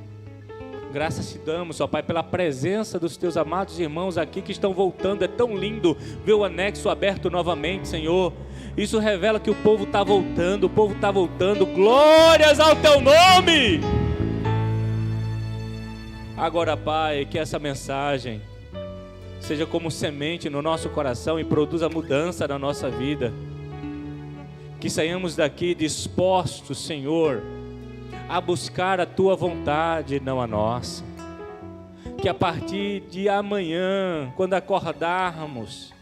Speaker 5: Graças te damos, ó Pai, pela presença dos teus amados irmãos aqui que estão voltando. É tão lindo ver o anexo aberto novamente, Senhor. Isso revela que o povo está voltando, o povo está voltando. Glórias ao teu nome! Agora, Pai, que essa mensagem seja como semente no nosso coração e produza mudança na nossa vida. Que saiamos daqui dispostos, Senhor, a buscar a tua vontade, não a nossa. Que a partir de amanhã, quando acordarmos,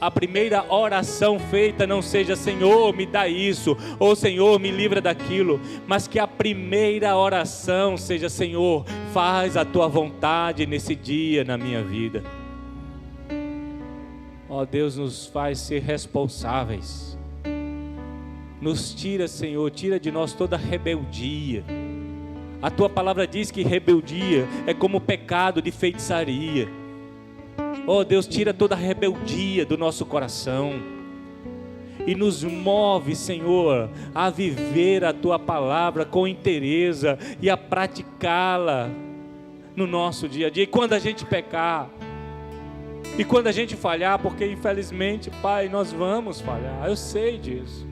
Speaker 5: a primeira oração feita não seja: Senhor, me dá isso, ou Senhor, me livra daquilo, mas que a primeira oração seja: Senhor, faz a tua vontade nesse dia na minha vida. Ó Deus, nos faz ser responsáveis. Nos tira, Senhor, tira de nós toda rebeldia. A tua palavra diz que rebeldia é como pecado de feitiçaria. Ó Deus, tira toda a rebeldia do nosso coração e nos move, Senhor, a viver a tua palavra com inteireza e a praticá-la no nosso dia a dia. E quando a gente pecar, e quando a gente falhar, porque infelizmente, Pai, nós vamos falhar, eu sei disso.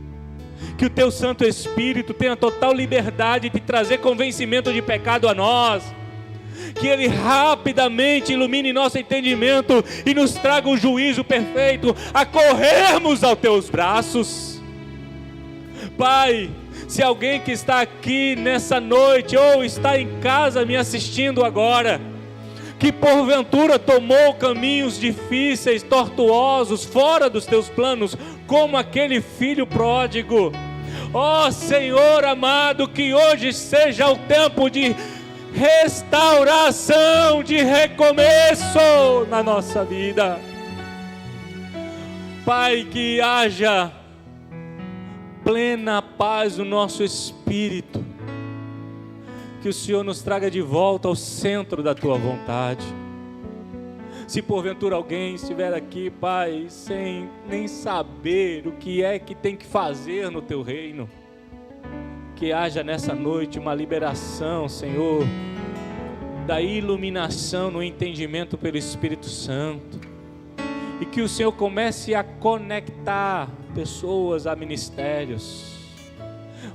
Speaker 5: Que o teu Santo Espírito tenha total liberdade de trazer convencimento de pecado a nós. Que Ele rapidamente ilumine nosso entendimento e nos traga um juízo perfeito a corrermos aos teus braços. Pai, se alguém que está aqui nessa noite ou está em casa me assistindo agora, que porventura tomou caminhos difíceis, tortuosos, fora dos teus planos, como aquele filho pródigo. Ó Senhor amado, que hoje seja o tempo de restauração, de recomeço na nossa vida. Pai, que haja plena paz no nosso espírito, que o Senhor nos traga de volta ao centro da Tua vontade. Se porventura alguém estiver aqui, Pai, sem nem saber o que é que tem que fazer no Teu reino, que haja nessa noite uma liberação, Senhor, da iluminação no entendimento pelo Espírito Santo, e que o Senhor comece a conectar pessoas a ministérios.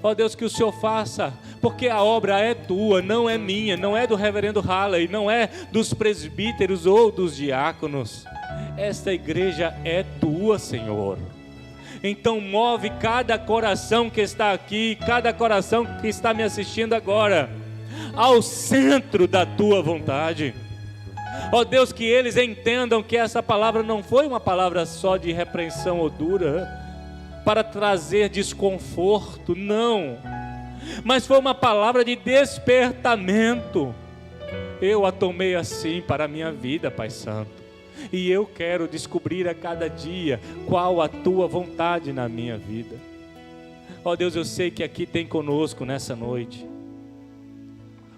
Speaker 5: Ó Deus, que o Senhor faça, porque a obra é Tua, não é minha, não é do reverendo Halley, não é dos presbíteros ou dos diáconos. Esta igreja é Tua, Senhor. Então move cada coração que está aqui, cada coração que está me assistindo agora, ao centro da Tua vontade. Ó Deus, que eles entendam que essa palavra não foi uma palavra só de repreensão ou dura, para trazer desconforto, não, mas foi uma palavra de despertamento. Eu a tomei assim para a minha vida, Pai Santo, e eu quero descobrir a cada dia qual a Tua vontade na minha vida. Ó Deus, eu sei que aqui tem conosco nessa noite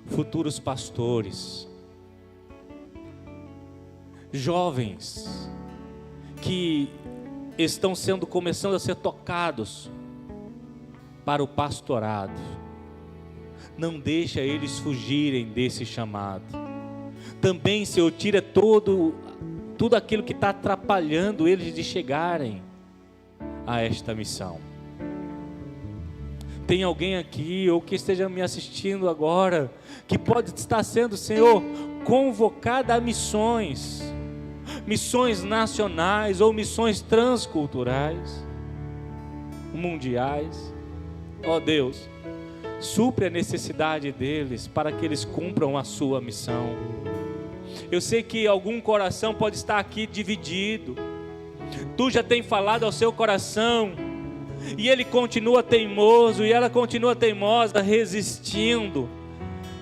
Speaker 5: futuros pastores, jovens que estão começando a ser tocados para o pastorado. Não deixa eles fugirem desse chamado. Também, Senhor, tira tudo aquilo que está atrapalhando eles de chegarem a esta missão. Tem alguém aqui, ou que esteja me assistindo agora, que pode estar sendo, Senhor, convocado a missões nacionais ou missões transculturais, mundiais. Ó Deus, supre a necessidade deles para que eles cumpram a sua missão. Eu sei que algum coração pode estar aqui dividido. Tu já tem falado ao seu coração e ele continua teimoso e ela continua teimosa, resistindo.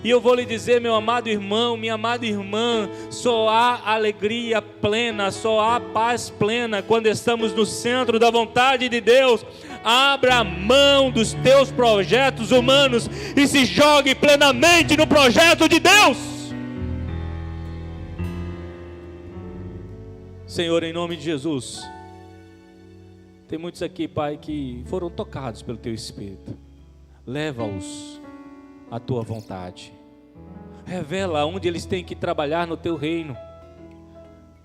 Speaker 5: E eu vou lhe dizer, meu amado irmão, minha amada irmã, só há alegria plena, só há paz plena quando estamos no centro da vontade de Deus. Abra mão dos teus projetos humanos e se jogue plenamente no projeto de Deus. Senhor, em nome de Jesus, tem muitos aqui, Pai, que foram tocados pelo Teu Espírito. Leva-os a Tua vontade. Revela onde eles têm que trabalhar no Teu reino,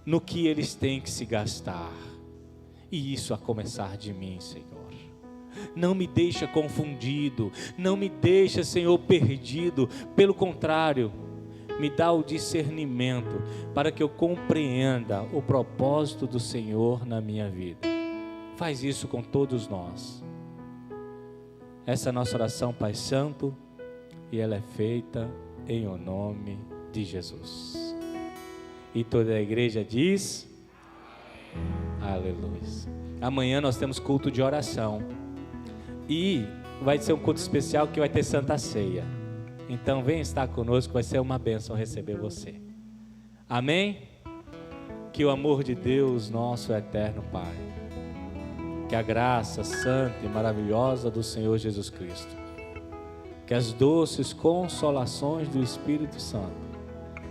Speaker 5: no que eles têm que se gastar. E isso a começar de mim, Senhor. Não me deixa confundido, não me deixa, Senhor, perdido. Pelo contrário, me dá o discernimento para que eu compreenda o propósito do Senhor na minha vida. Faz isso com todos nós. Essa é a nossa oração, Pai Santo, e ela é feita em o nome de Jesus. E toda a igreja diz: aleluia. Amanhã nós temos culto de oração. E vai ser um culto especial que vai ter Santa Ceia. Então vem estar conosco, vai ser uma bênção receber você. Amém? Que o amor de Deus, nosso eterno Pai, que a graça santa e maravilhosa do Senhor Jesus Cristo, que as doces consolações do Espírito Santo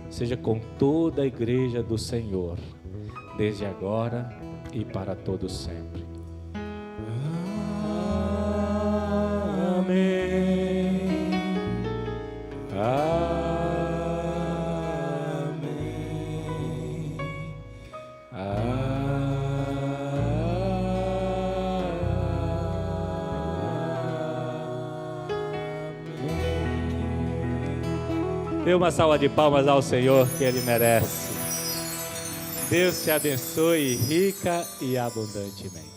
Speaker 5: seja com toda a igreja do Senhor, desde agora e para todo sempre. Amém. Amém. Dê uma salva de palmas ao Senhor, que Ele merece. Deus te abençoe rica e abundantemente.